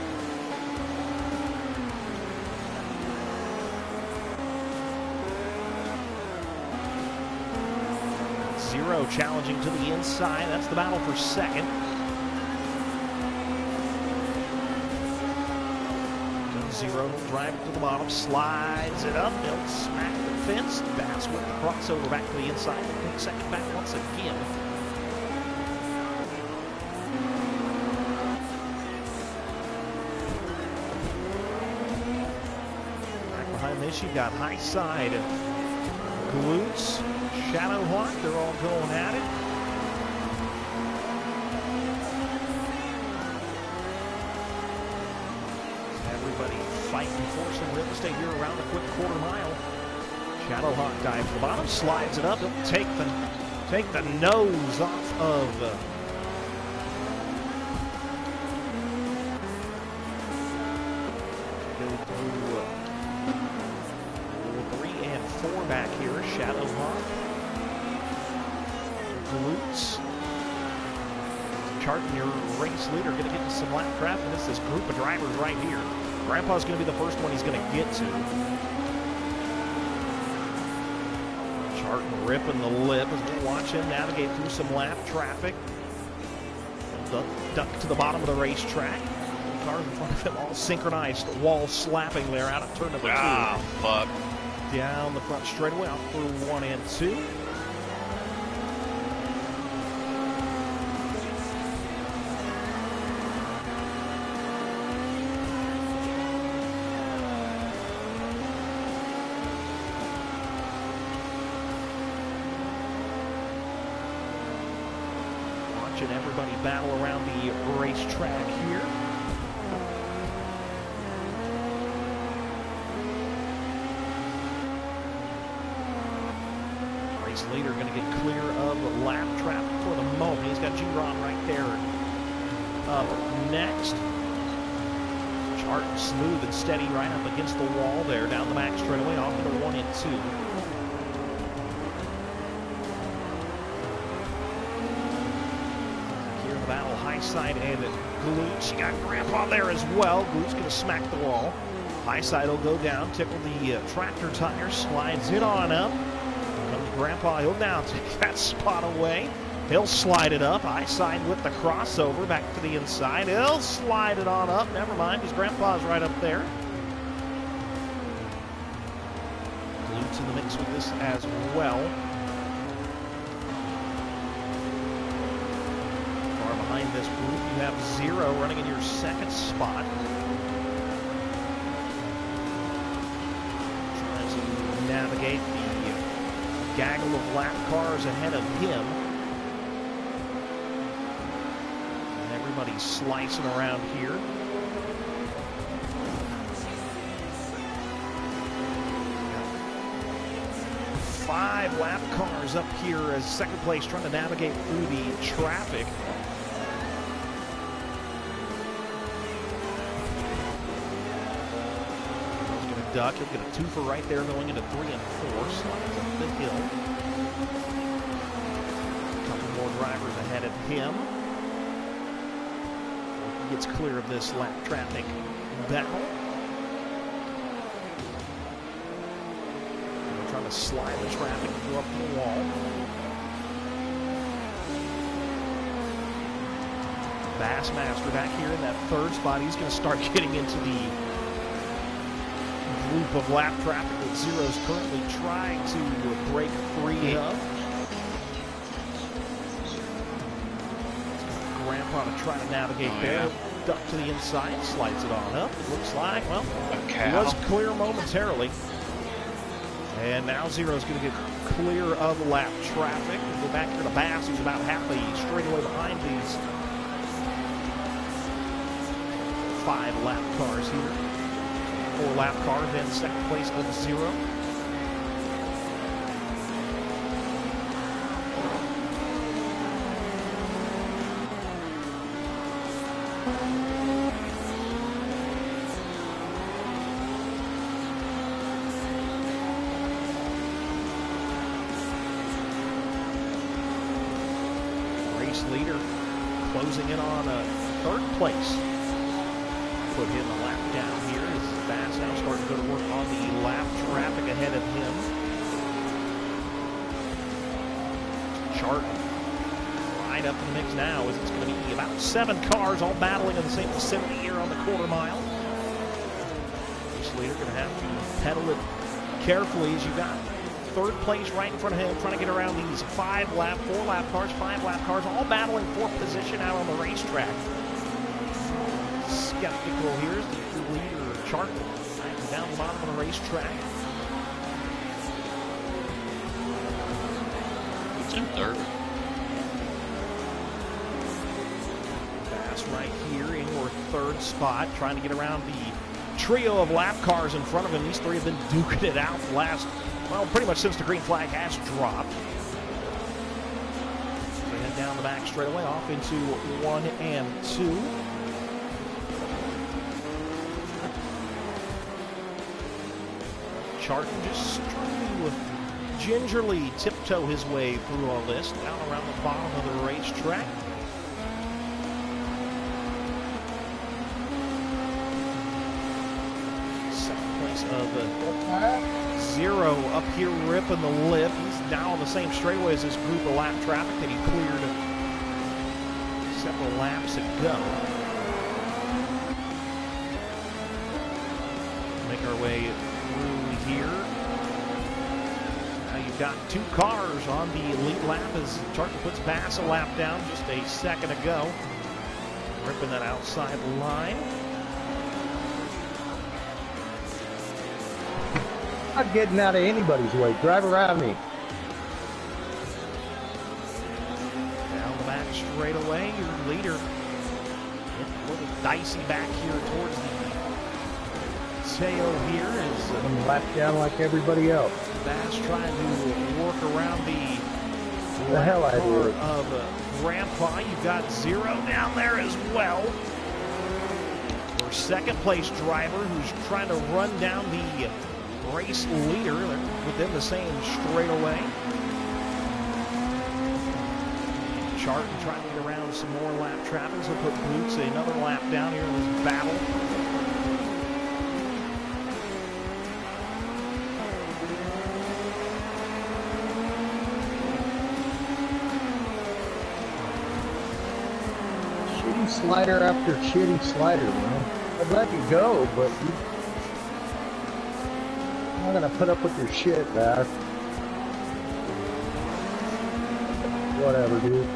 Zero challenging to the inside. That's the battle for second. Zero drive to the bottom, slides it up. He'll smack the fence. Bass with the crossover back to the inside. He'll take second back once again. Back behind this, you've got high side Glutes, Shadow Hawk, they're all going at it. fighting for some real estate here around the quick quarter mile. Shadowhawk dives to the bottom, slides it up. He'll take the nose off of go through 3 and 4 back here. Shadowhawk, Glutes. Charting your race leader, going to get into some lap traffic. It's this group of drivers right here. Grandpa's going to be the first one he's going to get to. Charting ripping the lip as we watch him navigate through some lap traffic. Duck to the bottom of the racetrack. Cars in front of him all synchronized wall slapping there out of turn number 2. Ah, fuck. Down the front straightaway off through 1 and 2. Watching everybody battle around the racetrack here. Race leader going to get clear of lap traffic for the moment. He's got G-Ron right there up next. Charting smooth and steady right up against the wall there down the back straightaway off into 1 and 2. Battle high side and Glutes. You got Grandpa there as well. Glutes going to smack the wall. High side will go down, tickle the tractor tire, slides it on up. Comes Grandpa, he'll now take that spot away. He'll slide it up. High side with the crossover back to the inside. He'll slide it on up. Never mind, because Grandpa's right up there. Glutes in the mix with this as well. Behind this group, you have Zero running in your second spot. Trying to navigate the gaggle of lap cars ahead of him. And everybody's slicing around here. Five lap cars up here as second place, trying to navigate through the traffic. Duck. He'll get a twofer right there going into 3 and 4. Slides up the hill. A couple more drivers ahead of him. He gets clear of this lap traffic battle. They're trying to slide the traffic and go up the wall. Bassmaster back here in that third spot. He's going to start getting into the group of lap traffic that Zero's currently trying to break free of. Grandpa to try to navigate there. Yeah. Duck to the inside, slides it on up. It looks like, well, he was clear momentarily. And now Zero's going to get clear of lap traffic. We'll go back here to Bass, who's about half a straightaway behind these 5 lap cars here. 4 lap car, then second place with Zero. Race leader closing in on third place. Put him a lap down here as Bass now starting to go to work on the lap traffic ahead of him. Chart right up in the mix now as it's going to be about 7 cars all battling in the same vicinity here on the quarter mile. Race leader going to have to pedal it carefully as you got third place right in front of him, trying to get around these 4 lap cars, 5 lap cars, all battling for position out on the racetrack. Skeptical here is the leader, Chart, down the bottom of the racetrack. It's in third. Bass right here in your third spot, trying to get around the trio of lap cars in front of him. These three have been duking it out the last, well, pretty much since the green flag has dropped. So they head down the back straightaway off into 1 and 2. Charton just trying to gingerly tiptoe his way through all this, down around the bottom of the racetrack. Second place of 0 up here ripping the lip. He's now on the same straightaway as this group of lap traffic that he cleared several laps ago. Make our way through here. Now you've got 2 cars on the lead lap as Charton puts Bass a lap down just a second ago. Ripping that outside line. Not getting out of anybody's way. Drive around me. Down the back straightaway, your leader. Getting a little dicey back here towards the tail here as I'm lapped down like everybody else. Bass trying to work around the hell I car did. of Grandpa. You've got 0 down there as well. Your second place driver who's trying to run down the race leader within the same straightaway. Charton trying to get around some more lap traffic. So put Boots another lap down here in this battle. Shitty slider after shitty slider, man. I'd let you go, but I'm not gonna put up with your shit, Bass. Whatever, dude.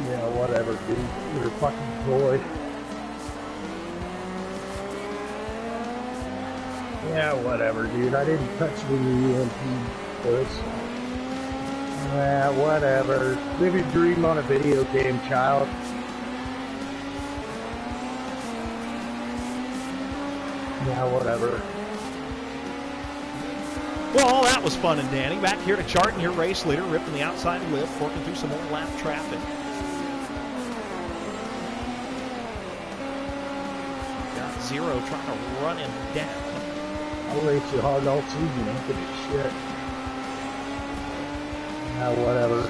Yeah, whatever, dude. You're a fucking toy. Yeah, whatever, dude. I didn't touch the UMP first. Yeah, whatever. Live your dream on a video game, child. Yeah, whatever. Well, that was fun and dandy. Back here to Charton, your race leader, ripping the outside lip, working through some more lap traffic. Got 0 trying to run him down. I'll race you hard all season. Don't give a shit. Yeah, whatever. 0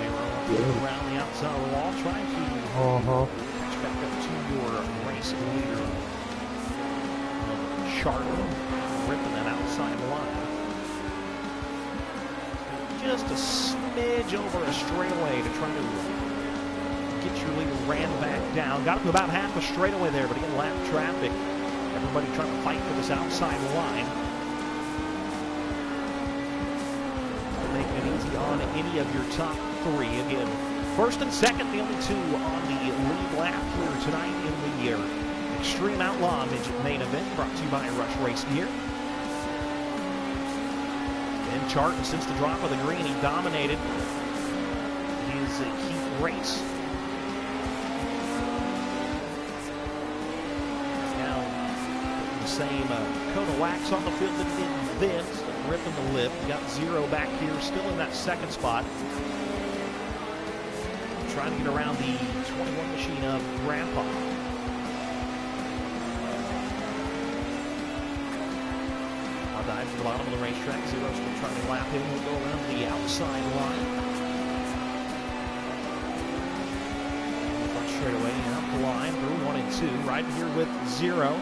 Yeah. around the outside of the wall, trying to catch back up to your race leader. Charton, ripping that outside line. Just a smidge over a straightaway to try to get your leader ran back down. Got him about half a straightaway there, but again, lap traffic. Everybody trying to fight for this outside line. Making it easy on any of your top 3. Again, first and second, the only 2 on the lead lap here tonight in the year. Extreme Outlaw Midget Main Event, brought to you by Rush Race Gear. And Charton, since the drop of the green, he dominated his heat race. Now, the same coat of wax on the field that he did then, ripping the lip. Got 0 back here, still in that second spot. Trying to get around the 21 machine of Grandpa. Dive to the bottom of the racetrack. 0 still trying to lap him. We'll go around the outside line. Front straightaway and up the line through 1 and 2. Right here with 0.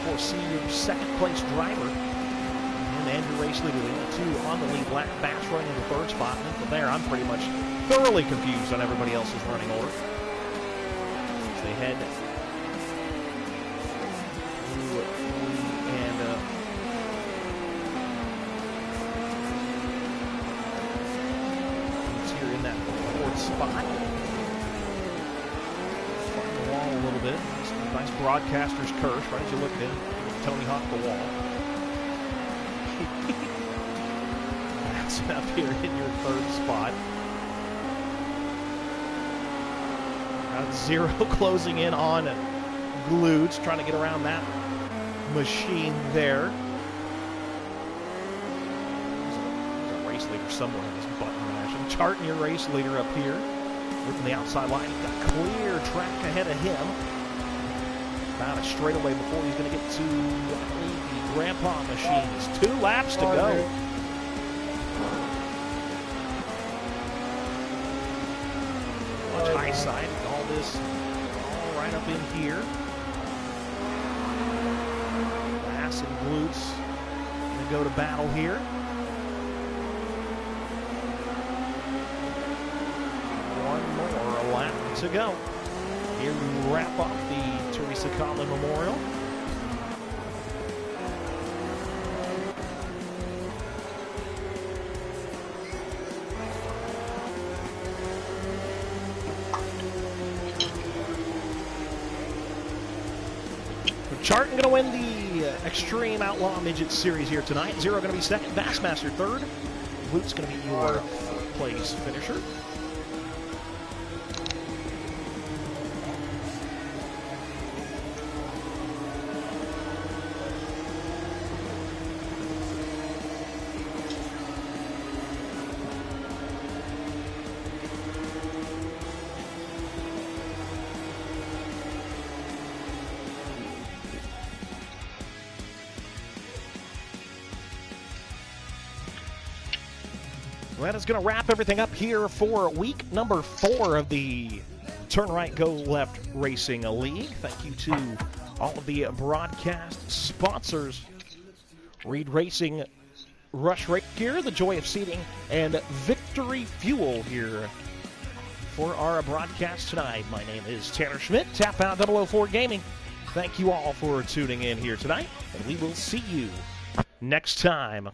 For senior second place driver. And your race leader, the 2 on the lead lap. Bass running in the 3rd spot. And from there, I'm pretty much thoroughly confused on everybody else's running order. As they head spot. Find the wall a little bit. Nice broadcaster's curse, right as you look at it. Tony Hawk the wall. That's up here in your 3rd spot. Zero closing in on glutes, trying to get around that machine there. There's a race leader somewhere in this button mashing. Charting your race leader up here. Looking the outside line. He's got clear track ahead of him. About a straightaway before he's going to get to the grandpa machines. 2 laps to go. Much high side. All this all right up in here. Ass and glutes going to go to battle here. One more lap to go. Here we wrap up the Teresa Conley Memorial. Charton going to win the Extreme Outlaw Midget Series here tonight. Zero going to be second. Bassmaster third. Blute's going to be your fourth place finisher. That is going to wrap everything up here for week number 4 of the Turn Right, Go Left Racing League. Thank you to all of the broadcast sponsors. Reed Racing, Rush Rate Gear, The Joy of Seating, and Victory Fuel here for our broadcast tonight. My name is Tanner Schmidt, Tap Out 004 Gaming. Thank you all for tuning in here tonight, and we will see you next time.